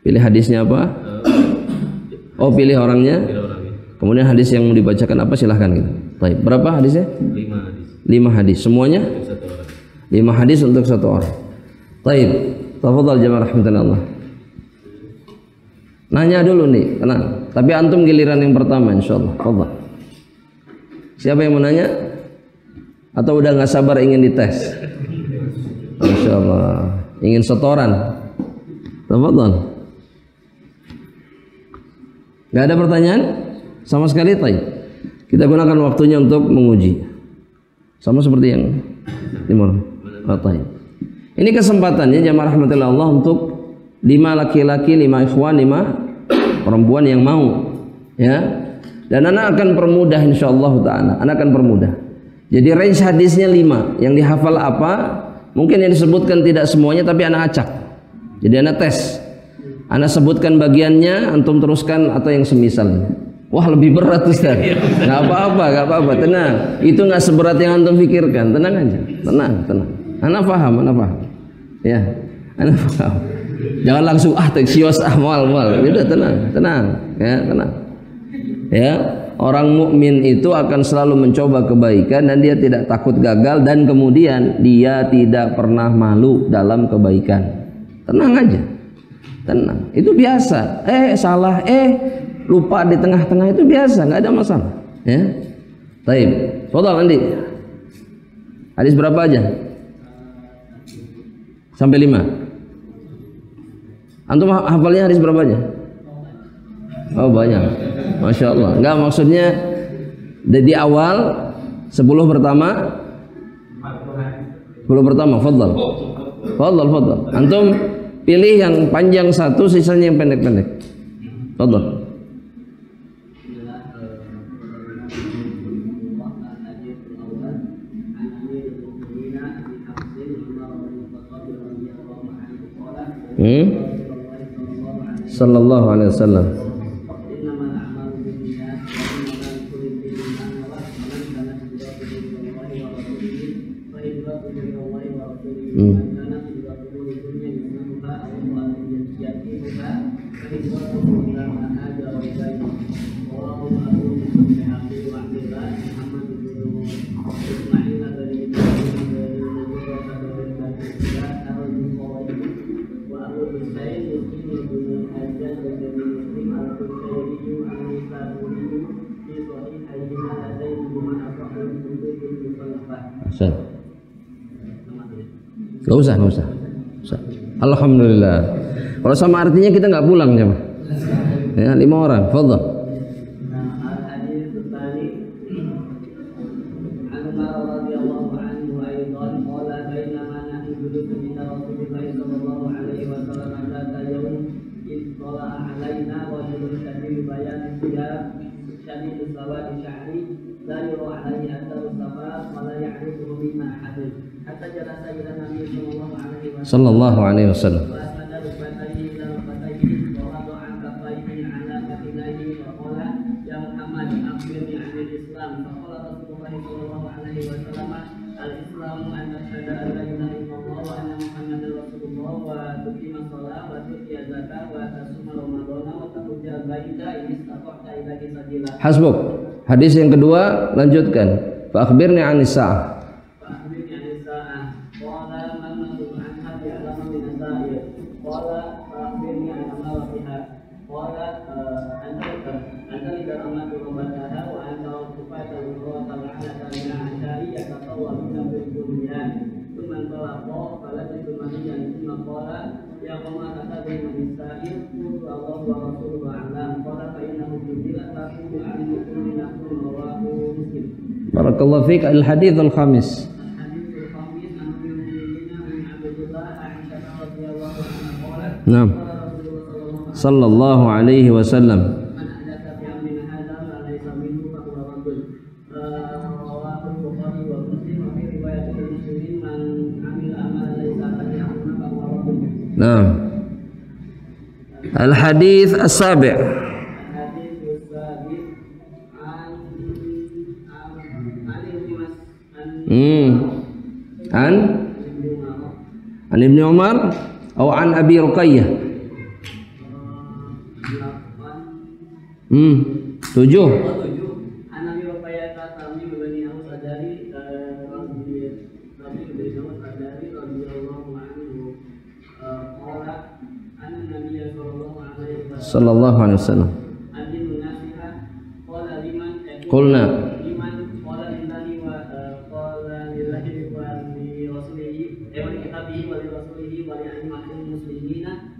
Pilih hadisnya apa? Oh, pilih orangnya. Kemudian hadis yang mau dibacakan apa, silahkan gitu. Taib. Berapa hadisnya? 5 hadis. 5 hadis semuanya? 5 hadis untuk 1 orang. Taib. Tafadhal jamaah rahmatullah. Nanya dulu nih, tenang. Tapi antum giliran yang pertama insyaallah. Tafadhal. Siapa yang mau nanya? Atau udah nggak sabar ingin dites? Insyaallah. Ingin setoran? Tafadhal. Nggak ada pertanyaan? Sama sekali, taib. Kita gunakan waktunya untuk menguji. Sama seperti yang dimana? Ini kesempatannya jamaah rahmatullah Allah untuk 5 laki-laki, 5 ikhwan, 5 perempuan yang mau, ya. Dan anak akan permudah insyaallah taala. Anak akan permudah. Jadi range hadisnya 5. Yang dihafal apa? Mungkin yang disebutkan tidak semuanya, tapi anak acak. Jadi anak tes. Anak sebutkan bagiannya, antum teruskan atau yang semisalnya. Wah, lebih berat Ustaz. Gak apa-apa, tenang. Itu gak seberat yang antum pikirkan. Tenang aja, tenang. Anak paham. Ya, anak paham. Jangan langsung teksios mal. Udah tenang. Ya, tenang. Ya, orang mukmin itu akan selalu mencoba kebaikan dan dia tidak takut gagal dan kemudian dia tidak pernah malu dalam kebaikan. Tenang aja. Tenang. Itu biasa. Salah. Lupa di tengah-tengah itu biasa, nggak ada masalah. Ya, taib. Fadhal Andi. Hadis berapa aja? Sampai 5. Antum hafalnya hadis berapa aja? Oh banyak, masya Allah. Enggak, maksudnya di awal 10 pertama. 10 pertama, fadhal. Antum pilih yang panjang 1, sisanya yang pendek-pendek. Fadhal. Sallallahu alaihi wasallam. Gak usah. Alhamdulillah. Kalau sama artinya kita nggak pulang ya, Ya, 5 orang. Fadhal. Sallallahu alaihi wasallam. Hasbuk. Hadis yang kedua, lanjutkan. Fa akhbirni 'anis sa'ah. Barakallahu fiik. Al-hadits al-khamis. Naam. Sallallahu alaihi wasallam. Naam. Al-hadits as-sabi'. An Ibnu Umar atau an Abi Ruqayyah. 7. Sallallahu alaihi wasallam. Qulna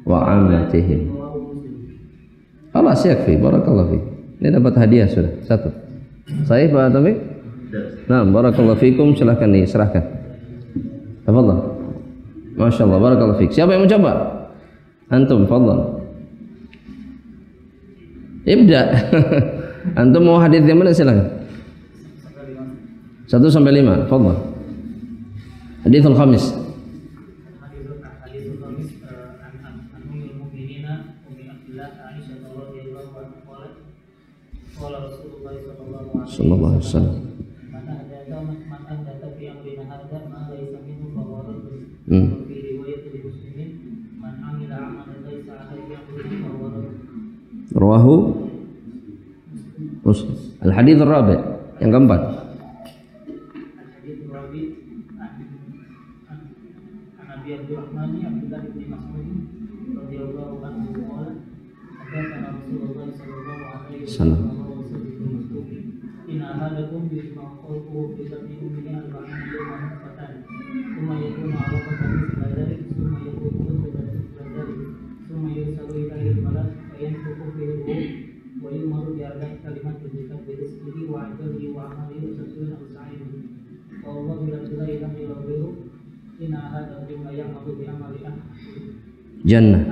wa ammatihim. Khalas yakfi. Barakallahu fiik. Ini dapat hadiah sudah. 1. Sahih Pak Taufik? Nah, barakallahu fiikum. Silahkan diserahkan. Tafadhal. Masyaallah, barakallahu fiik. Siapa yang mau coba? Antum, tafadhal. Ibda. Antum mau hadis yang mana, silakan. 1 sampai 5. Tafadhal. Haditsul khamis. Sallallahu alaihi wasallam. Rawahu Muslim. Al-hadits ar-rabi', yang keempat. Salam. Jannah.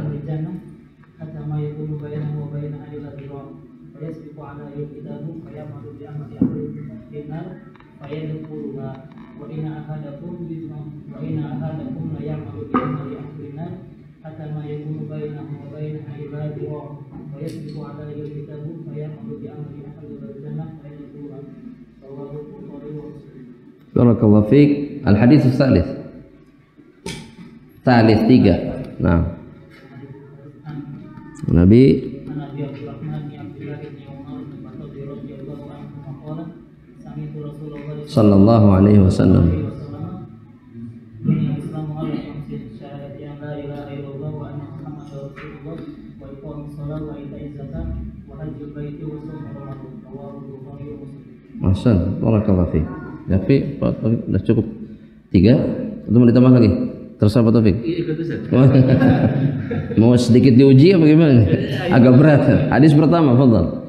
Barakallahu fiik. Al-hadits ats-tsalits. Tsalits 3. Nah. Nabi sallallahu alaihi wasallam. Masan, barakallahu fiik. Tapi Pak Taufik sudah cukup 3 atau mau ditambah lagi? Terserah Pak Taufik. Mau sedikit diuji apa gimana? Agak berat. Hadis pertama, fadhal.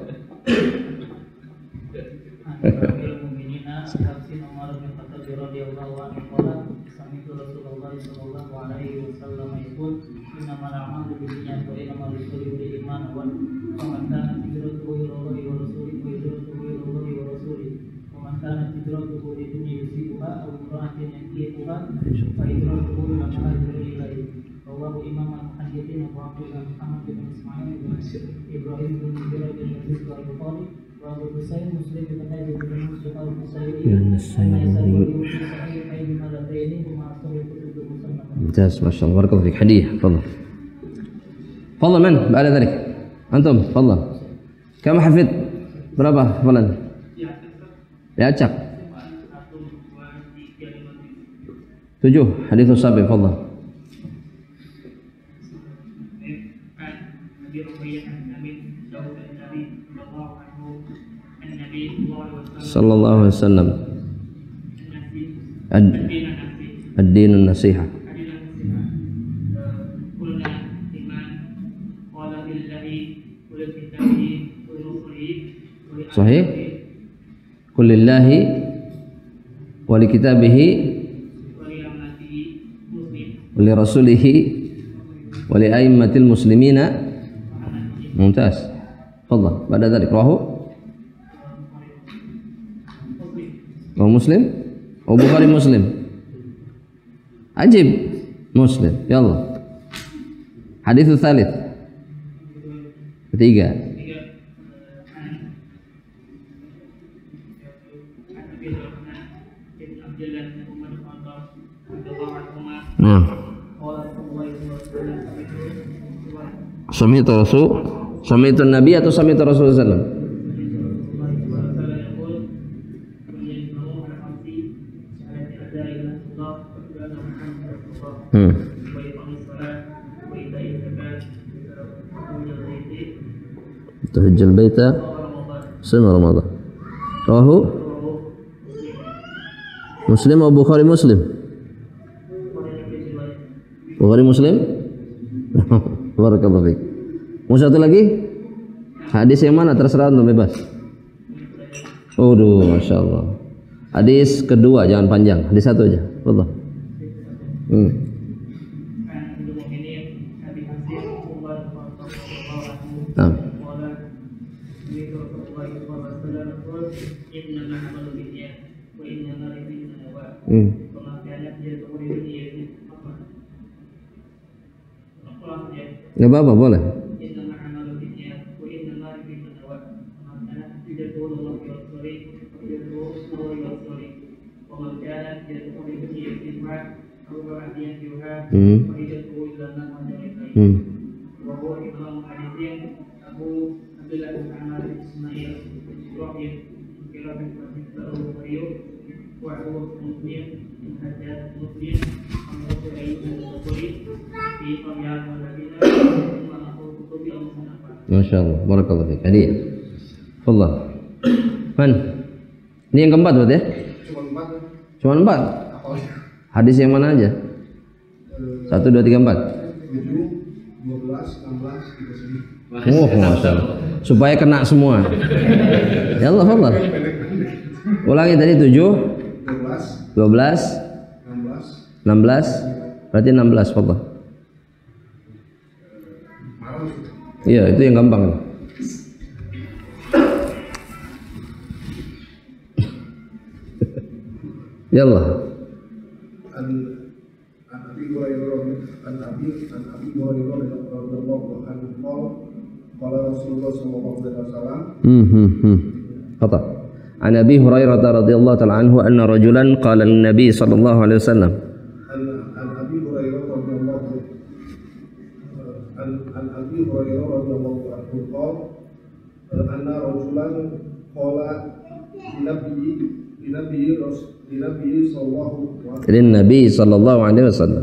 ممتاز ما شاء الله بارك الله فيك هدية تفضل تفضل من بعد ذلك أنتم تفضل كم حفظت berapa hafalan ya cak 7 hadits sabi تفضل صلى الله عليه وسلم الدين النصيحة صحيح قل لله ولكتابه ولرسوله ولأئمة المسلمين ممتاز تفضل بعد ذلك رواه مسلم وبخاري مسلم عجيب مسلم يلا حديث الثالث ketiga nah sami'tu rasul sami'tu nabi atau sami'tu rasul sallallahu alaihi wasallam tahajjal baita sama Ramadan rawahu Muslim atau Bukhari Muslim Bukhari Muslim barakallahu fiik mau satu lagi hadis yang mana terserah untuk bebas waduh Masya Allah hadis kedua jangan panjang hadis satu aja betul nah nggak apa-apa boleh Masya Allah, barakallahu fiik. Hadiah. Allah. Man? Ini yang keempat berarti ya? Cuma 4. Hadis yang mana aja? 1, 2, 3, 4. 7, 12, 16, 39. Oh, Masya Allah. Supaya kena semua. Ya Allah, Allah. Ulangi tadi 7, 12, 16, berarti 16, Allah. Iya, itu yang gampang. Ya Allah. Kata. An Abi Hurairah radhiyallahu ta'ala anhu anna rajulan qala lin-nabi sallallahu alaihi wasallam. Abi Hurairah radhiyallahu anhu qala anna rajulan qala lin-nabi sallallahu alaihi wasallam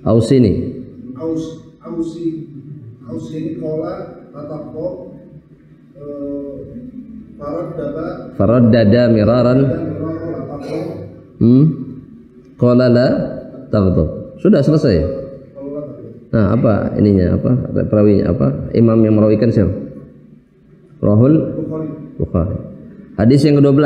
ausini qala tataqqa faraddada miraran qala la betul. Sudah selesai. Nah, apa ininya? Apa perawinya? Apa imam yang merawikan siapa? Rahul Bukhari. Hadis yang ke-12.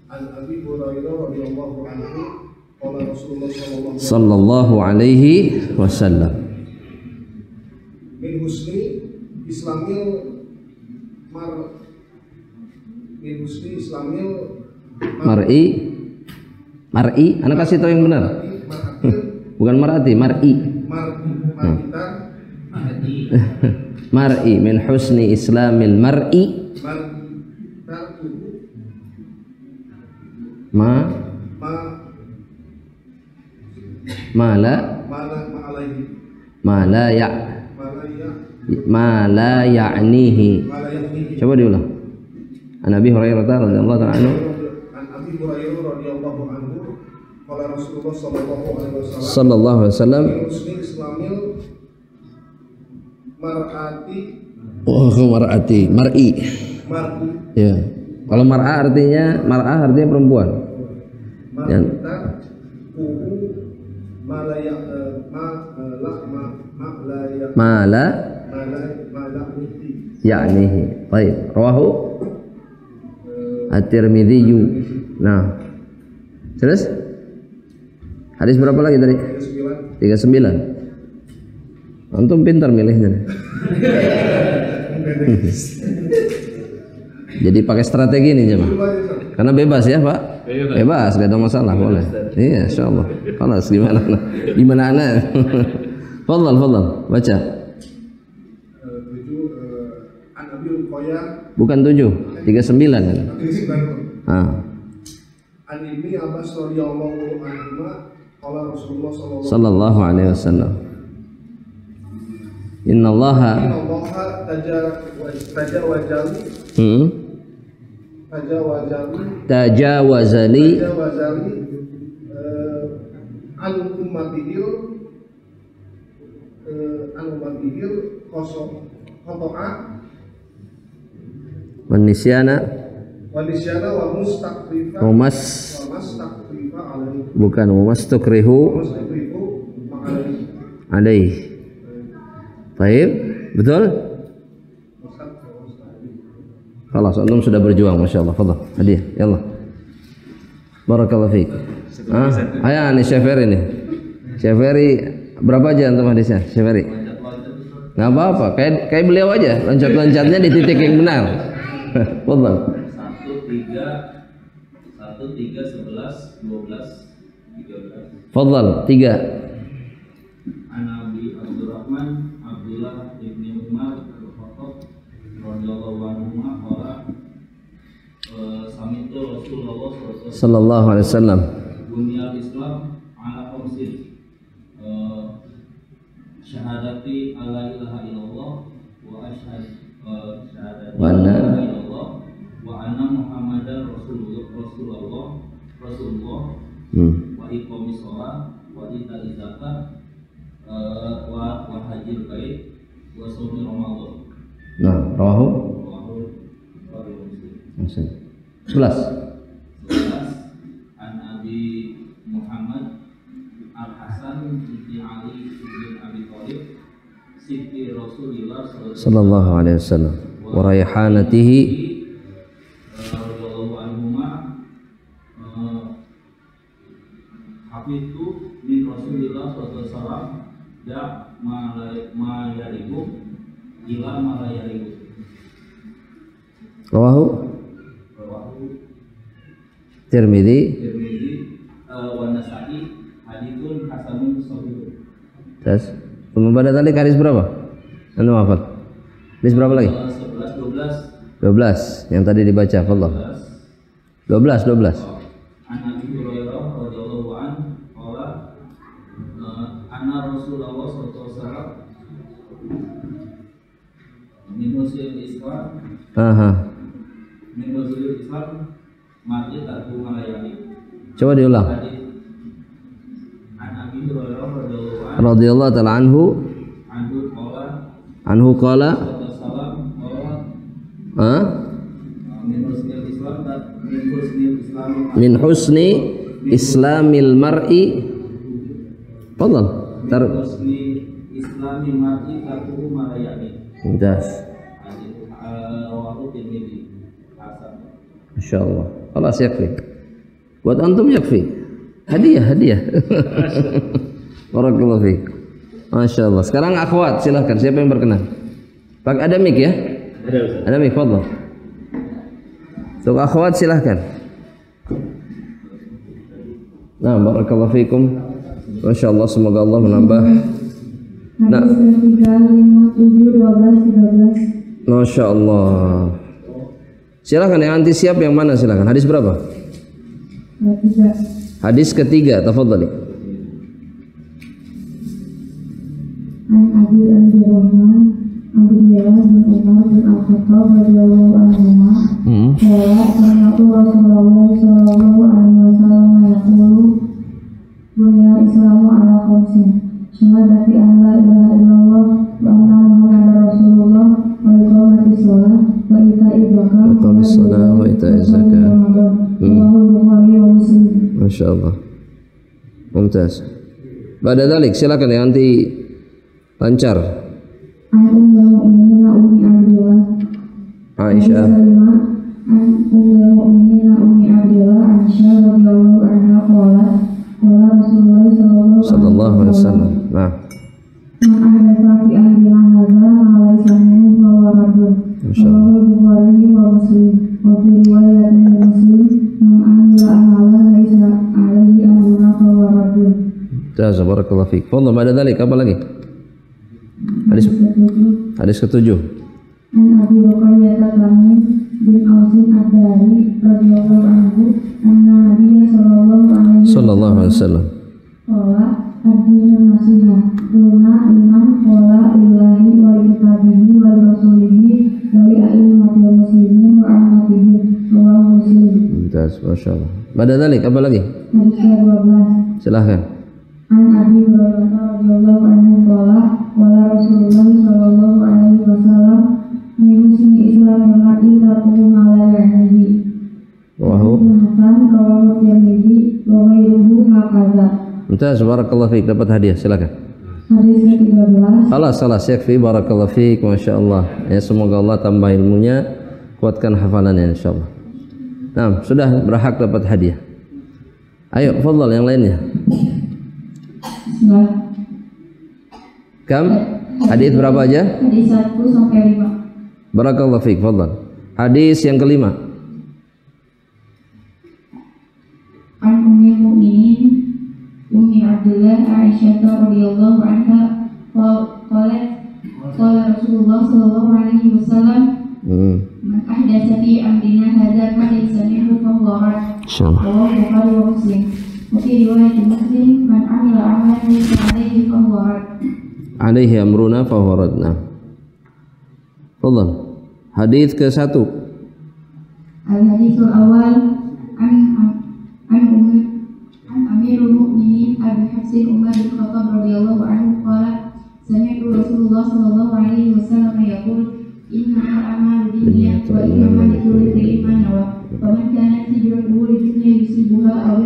An Abi Hurairah radhiyallahu anhu qala Rasulullah sallallahu alaihi wasallam. Min husni islamil mar'i, anak kasih tahu yang benar. Bukan mar'ati, mar'i. Mar'i min husni islamil mar'i ma la ya'nihi. Coba diulang. An Abi Hurairah radhiyallahu ta'ala anhu. An Abi Hurairah radhiyallahu anhu qala Rasulullah sallallahu alaihi wasallam islamil mar'i. Ya. Kalau mar'ah artinya perempuan. Yang mala ya'nihi. Baik, rawahu At-Tirmidzi. Nah. Terus hadis berapa lagi tadi? 39. Antum pintar milihnya. Jadi pakai strategi nih jemaah. Karena bebas ya, Pak? Bebas, gak ada masalah, boleh. Iya, insyaallah. Khalas gimana ana? Fadhal, baca. Bukan 7, 39 kan? An Ibnu Abbas radhiyallahu anhu qala Rasulullah sallallahu alaihi wasallam. Inna Allaha tajawazali an ummatihil khoto'a wa nisyana wa mustakrifa bukan mustakrihu alaih. Baik, betul? Khalas, antum sudah berjuang, masyaallah. Fadhal, hadiah, yallah. Barakallahu fiik. Ayo nih Syafiri nih. Syafiri berapa aja antum hadisnya? Syafiri. Enggak apa-apa, kayak beliau aja, loncat-loncatnya di titik yang benar. Fadhal. 1 3 11 12 13. Fadhal, 3. An-Nabi Abdurrahman Abdullah ibni Umar al-Khattab radhiyallahu anhu qala sami'tu Rasulullah sallallahu alaihi wasallam bunyal Islam ala khamsin syahadati alla ilaha illallah wa asyhadu syahadati wa anna illallah wa anna Muhammadar Rasulullah wa iqamis shalah wa ita'iz zakat wa hajjil bait wa shaumi Ramadan. Nah, rawahu Muslim. 11. An Abi Muhammad Al-Hasan bin Ali bin Abi Thalib sibti Rasulillah sallallahu alaihi wasallam wa raihanatihi radhiyallahu anhuma hafidtu min Rasulillah sallallahu alaihi wasallam da ma yaribu ila ma yaribu. Rawahu Tirmidzi wa Nasa'i haditsun hasanun sahih. Terus pada tadi hadis berapa? Anda hafal? Hadis berapa lagi? 12 yang tadi dibaca, Allah. 12. An Abi Hurairah radhiyallahu anhu qala anna Rasulullah sallallahu alaihi wasallam min usul Islam min usul Islam mati tak malayani. Coba diulang. An Abi Hurairah radhiyallahu ta'ala anhu qala min husni Islamil mar'i. Fadhal. Islami mar'i takuhu marayani. Mumtaz. Masyaallah. Khalas yakfi. Buat antum yakfi. Hadiah. Barakallahu fiik. Masyaallah. Sekarang akhwat silahkan. Siapa yang berkenan? Pak ada mic ya? Ada mic, fadhal. Untuk akhwat silahkan. Nah, barakallahu fiikum. Masyaallah, semoga Allah menambah. Nah, Masya Allah. Silakan yang anti siap yang mana silakan. Hadis berapa? Hadis ketiga. Tafadhali. An Abi Abdurrahman Abdullah bin Umar bin Al-Khattab radhiyallahu anhu. Qala sami'tu Rasulullah sallallahu alaihi wasallam yaqulu bunya Islamu ala khamsin. Syahadati an la ilaha illallah wa anna Muhammadar Rasulullah wa iqamatis shalah wa ita'iz zakah. Bukhari wa Muslim. Masyaallah. Mumtaz. Pada dalik silakan yang nanti lancar. Aisyah. Sallallahu alaihi wasallam. Nah. Barakallahu fiik. Wallah, pada dalik apa lagi? Hadis ketujuh. An Abi Ruqayyah Tamim bin Ausin Ad-Dari radhiyallahu anhu anna Nabi sallallahu alaihi wasallam qala ad-dinu nasiha luna iman qala lillahi wa li kitabihi wa li rasulihi wa li a'immatil muslimin wa ammatihi wa muslim. Masyaallah. Pada dalik apa lagi? Hadis ke-12. Silakan. An Abi Hurairah radhiyallahu anhu qala qala Rasulullah sallallahu alaihi wasallam min husni islamil mar'i tarkuhu ma la ya'nihi. Wa Hasan rawahu Tirmidzi wa ghairuhu hakadha. Mumtaz, barakallahu fiik, dapat hadiah, silakan. Hadis ke-13. Salah yakfi, barakallahu fiik, masyaallah. Ya, semoga Allah tambah ilmunya, kuatkan hafalannya insyaallah. Nah, sudah berhak dapat hadiah. Ayo, fadhal yang lainnya. Nah. Kam? Hadis berapa aja? Hadis 1 sampai 5. Barakallahu fiik, fadhal. Hadis yang kelima. An Ummul Mukminin Ummi Abdullah Aisyah radhiyallahu anha qala Rasulullah sallallahu alaihi wasallam man ahdatsa fi amrina hadza ma laysa minhu fa huwa rad. Rawahu Bukhari wa Muslim. Wa fi riwayat Muslim man amila amalan laysa alaihi fa huwa rad. Alaihi amruna fa huwa rad. Fadhal. Hadis ke-1. Al-haditsul awal an Amirul Mukminin Abi Hafsin Umar bin Khattab radhiyallahu anhu qala sami'tu Rasulullah sallallahu alaihi wasallam yaqul innamal a'malu binniyat wa innamal likulli imrin ma nawa wa man kanat hijratuhu lidunya yusibuha aw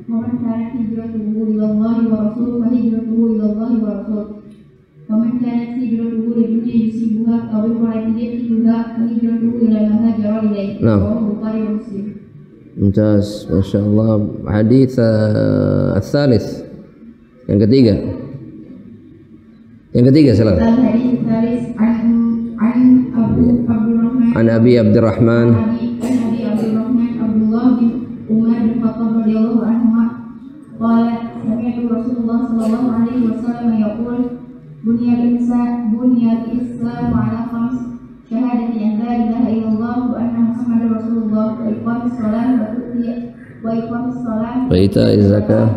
man kanat hijratuhu ila Allah wa rasulihi fa hijratuhu ila Allah wa rasulihi wa man kanat hijratuhu lidunya yusibuha aw imra'atin yatiha fa hijratuhu ila ma hajara ilayhi. Rawahu Bukhari wa Muslim. Mumtaz, masyaallah. Hadis al-thalits, yang ketiga. Yang ketiga silakan. Al-hadits al-thalits an Abi Abdurrahman Abdullah bin Umar bin Khattab radhiyallahu anhu qala sami'tu Rasulullah sallallahu alaihi wasallam yaqul bunyal Islam ala khams syahadati an la ilaha illallah wa anna Muhammadar Rasulullah wa iqamis shalah wa ita'iz zakah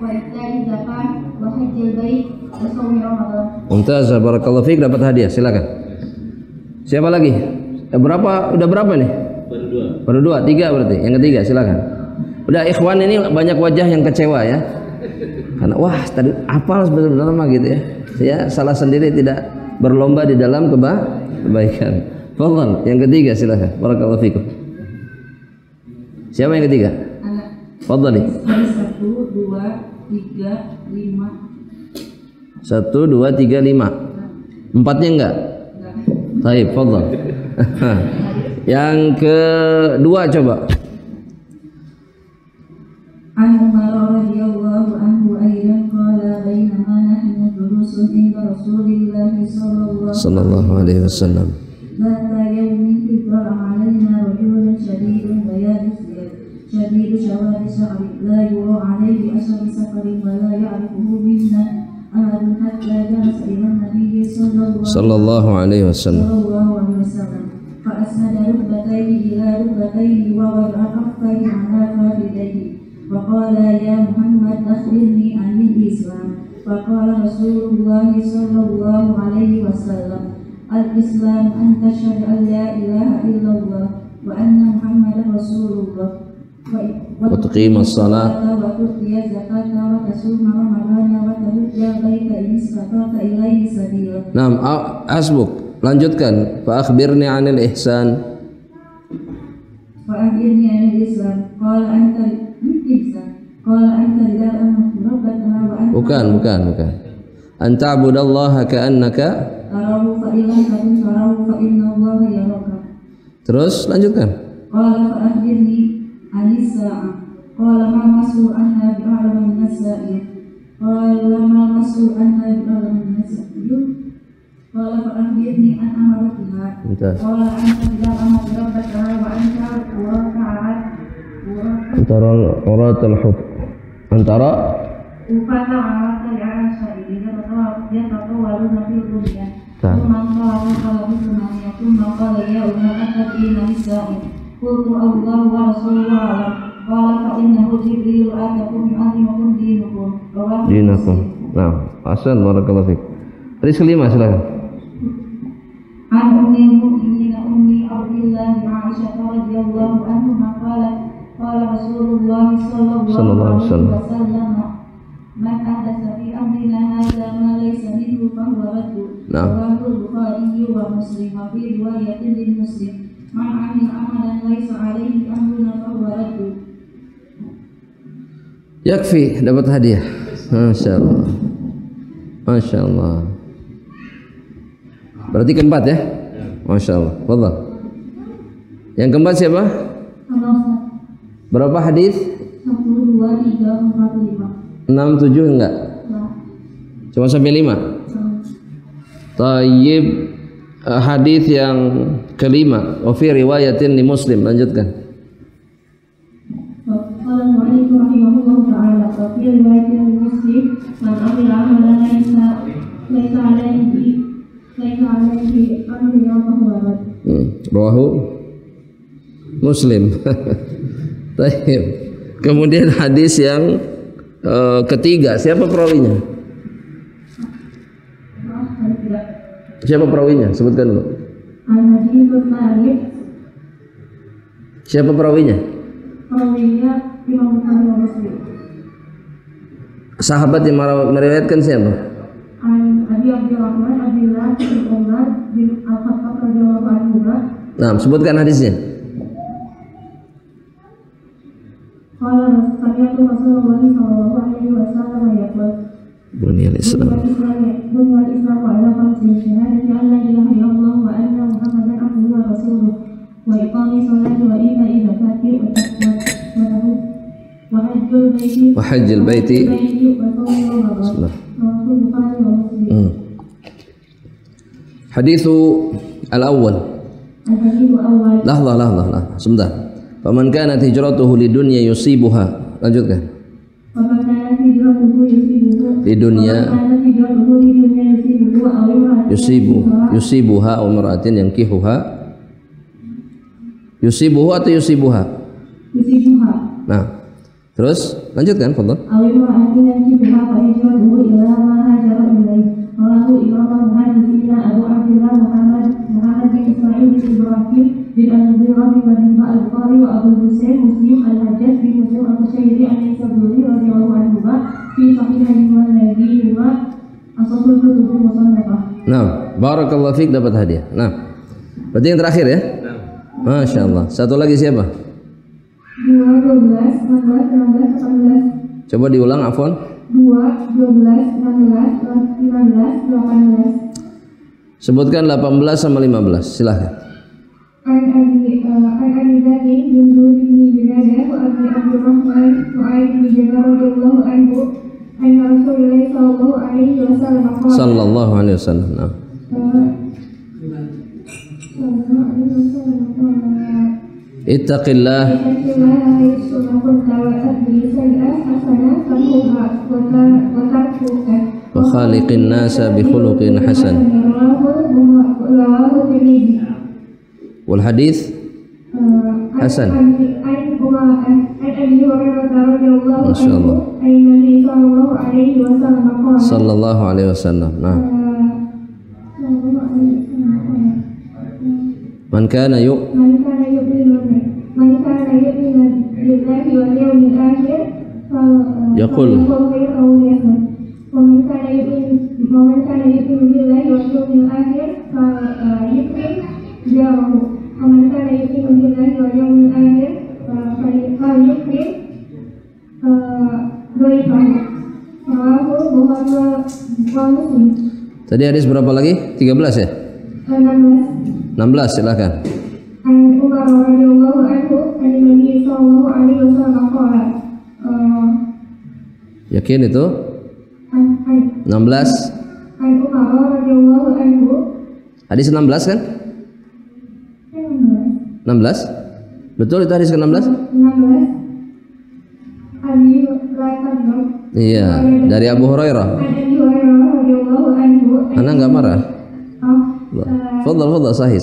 wa ita'iz zakah wa hajjil bait wa shaumi Ramadan. Mumtaz, barakallahu fiik, dapat hadiah, silakan. Siapa lagi? Berapa? Udah berapa nih? Baru dua, tiga berarti. Yang ketiga silakan. Udah, ikhwan ini banyak wajah yang kecewa ya. Karena wah tadi apal sebenarnya mah gitu ya. Ya salah sendiri, tidak berlomba di dalam kebaikan. Fadhal, yang ketiga silakan. Barakallahu fikum. Siapa yang ketiga? Anak. Fadhali. 1, 2, 3, 5. 1, 2, 3, 5. Empatnya enggak? Baik, fadhal. Yang kedua coba. عن عمر رضي الله عنه أيضا قال بينما نحن جلوس عند رسول الله صلى الله Sallallahu alaihi wasallam. ذات يوم اطلع علينا رجل شديد بياض الثياب شديد سواد الشعر لا يرى عليه أثر سفر ولا يعرفه منا أحد حتى جلس إلى النبي Sallallahu alaihi wasallam. فأسند ركبتيه إلى ركبتيه ووضع كفيه على فخذيه وقال يا محمد أخبرني عن الإسلام فقال رسول الله صلى الله عليه وسلم الإسلام أن تشهد أن لا إله إلا الله وأن محمدا رسول الله وتقيم الصلاة وتؤتي الزكاة وتصوم رمضان وتحج البيت إن استطعت إليه سبيلا. Naam, asbuk. Lanjutkan. Fa akhbirni 'anil ihsan. فأخبرني عن الإسلام قال أنت الإحسان قال أنت لا ربك وأنت Bukan. An ta'budallaha ka'annaka. تراه فإن لم تكن تراه فإن الله يراك. Terus lanjutkan. قال فأخبرني عن الساعة قال ما مسؤول عنها بأعلم من السائل قال ما مسؤول عنها بأعلم من السائل قال فأخبرني عن أمرتها Mumtaz. قال أنت لا أمر ربك وأنت وركعت Antara uratul hub. Antara وفتح عرفت العشاء إذا يتطاولون في الدنيا نعم. ثم انصرف قال ثمانية ثم قال يا أمة أتدرين النساء قلت الله ورسوله أعلم قال فإنه جبريل آتاكم يعلمكم دينكم رواه dinakum. Naam, ahsan, barakallahu fik. Hadis kelima silakan. عن أم المؤمنين أم عبد الله عائشة رضي الله عنها قالت قال رسول الله صلى الله عليه وسلم من أحدث في أمرنا هذا ما ليس منه فهو رد. نعم. رواه البخاري ومسلم وفي رواية للمسلم من عمل عملا ليس عليه أمرنا فهو رد. Yakfi, dapat hadiah. Masya Allah. Masya Allah. Berarti keempat ya? Masya Allah. Fadhal. Yang keempat siapa? Berapa hadis? 1, 2, 3, 4, 5. 6, 7 enggak? Cuma sampai 5. Tayyib, hadis yang kelima. Wa fi riwayatin li Muslim. Lanjutkan. قال المؤلف رحمه الله تعالى وفي رواية مسلم من عمل عملا ليس عليه أمرنا فهو رد. Rawahu Muslim. Tayyib. Kemudian hadis yang ketiga, siapa perawinya? Siapa perawinya? Sebutkan dulu. Al-Hadithul Thalith Siapa perawinya? perawinya Imam Bukhari wa Muslim. Sahabat yang meriwayatkan siapa? An Abi Abdurrahman Abdullah bin Umar bin Al-Khattab radhiyallahu anhu. Nah, sebutkan hadisnya. Qala Rasulullah sallallahu alaihi wasallam yaqul Bunyal Islam. Bunyal Islam wa ala khamsin syahadati an la ilaha illallah wa anna Muhammadan abduhu wa rasuluh wa iqami sholati wa ita'i zakati wa hajjul baiti wa sawmi Ramadan. Rawahu Bukhari wa Muslim. Hadithu al-awwal. Al-hadithu awal. Lahzah. Sebentar. Faman kanat hijratuhu lidunya yusibuha. Lanjutkan. Faman kanat hijratuhu yusibuhu. Di dunia yusibuha aw imra'atin yankihuha. Yusibuhu atau yusibuha? Yusibuha. Nah, terus lanjutkan, fadhal. Aw imra'atin yankihuha fa hijratuhu ila ma hajara ilaihi. Rawahu Imam al-Muhaddits Abu Abdullah Muhammad bin Ismail bin Ibrahim bin Al-Mughirah bin Al-Bukhari wa Abu Husain Muslim Al-Hajjaj bin Muslim Al-Qushairi Al-Sabuni radhiyallahu anhu fi sahihain wa nabi wa ashatul kutub musannafah. Nah, barakallahu fik, dapat hadiah. Nah, berarti yang terakhir ya? Masya Allah. Satu lagi siapa? 12, 16, 18. Coba diulang, afwan. 2, 12, 16, 15, 18. Sebutkan 18 sama 15. Silahkan. An Abi Dzari Jundub bin Junadah wa Abi Abdurrahman Mu'ad bin Jabal radhiyallahu anhu anna Rasulullah sallallahu alaihi wasallam qala Sallallahu alaihi wasallam. Nah. Ittaqillah wa khaliqin nasa bi khuluqin hasan. Wal hadis hasan. Masyaallah. Sallallahu alaihi wasallam. Nah. Man kana yu'minu billahi wal yawmil akhir yaqul ومن كان يؤمن بالله واليوم الآخر فليكرم جاره ومن كان يؤمن بالله واليوم الآخر فليكرم ضيفه رواه البخاري ومسلم. Tadi hadis berapa lagi? 13 ya? 16 silakan. An Umar radhiyallahu anhu an Nabi sallallahu alaihi wasallam qala yakin itu 16 an Umar radhiyallahu anhu. Hadis 16 kan? 16? Betul itu hadis ke-16? 16. Abi Hurairah. Iya, dari Abu Hurairah. Ana enggak marah. Fadhal sahih.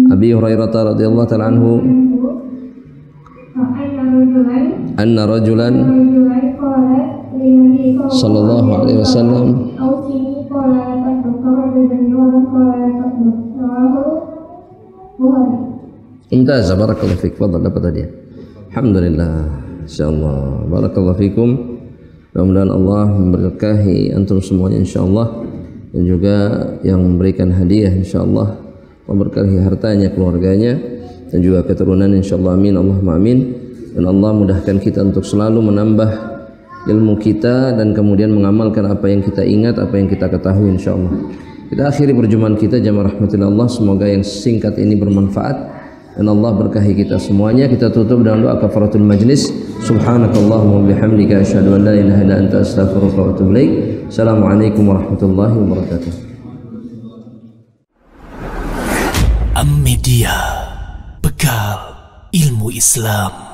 Abi Hurairah radhiyallahu ta'ala anhu anna rajulan sallallahu alaihi wasallam Mumtaz, barakallahu fiik. Fadhal, dapat hadiah. Alhamdulillah. Insyaallah. Barakallahu fikum. Mudah-mudahan Allah memberkahi antum semuanya insyaallah, dan juga yang memberikan hadiah insyaallah memberkahi hartanya, keluarganya, dan juga keturunan insyaallah. Amin Allahumma amin. Dan Allah mudahkan kita untuk selalu menambah ilmu kita dan kemudian mengamalkan apa yang kita ingat, apa yang kita ketahui insyaallah. Kita akhiri perjumpaan kita jamaah rahmatillah Allah, semoga yang singkat ini bermanfaat dan Allah berkahi kita semuanya. Kita tutup dengan doa kafaratul majlis. Subhanakallahumma bihamdika asyhadu an la ilaha illa anta astaghfiruka wa atubu ilaik. Assalamualaikum warahmatullahi wabarakatuh. Am Media, bekal ilmu Islam.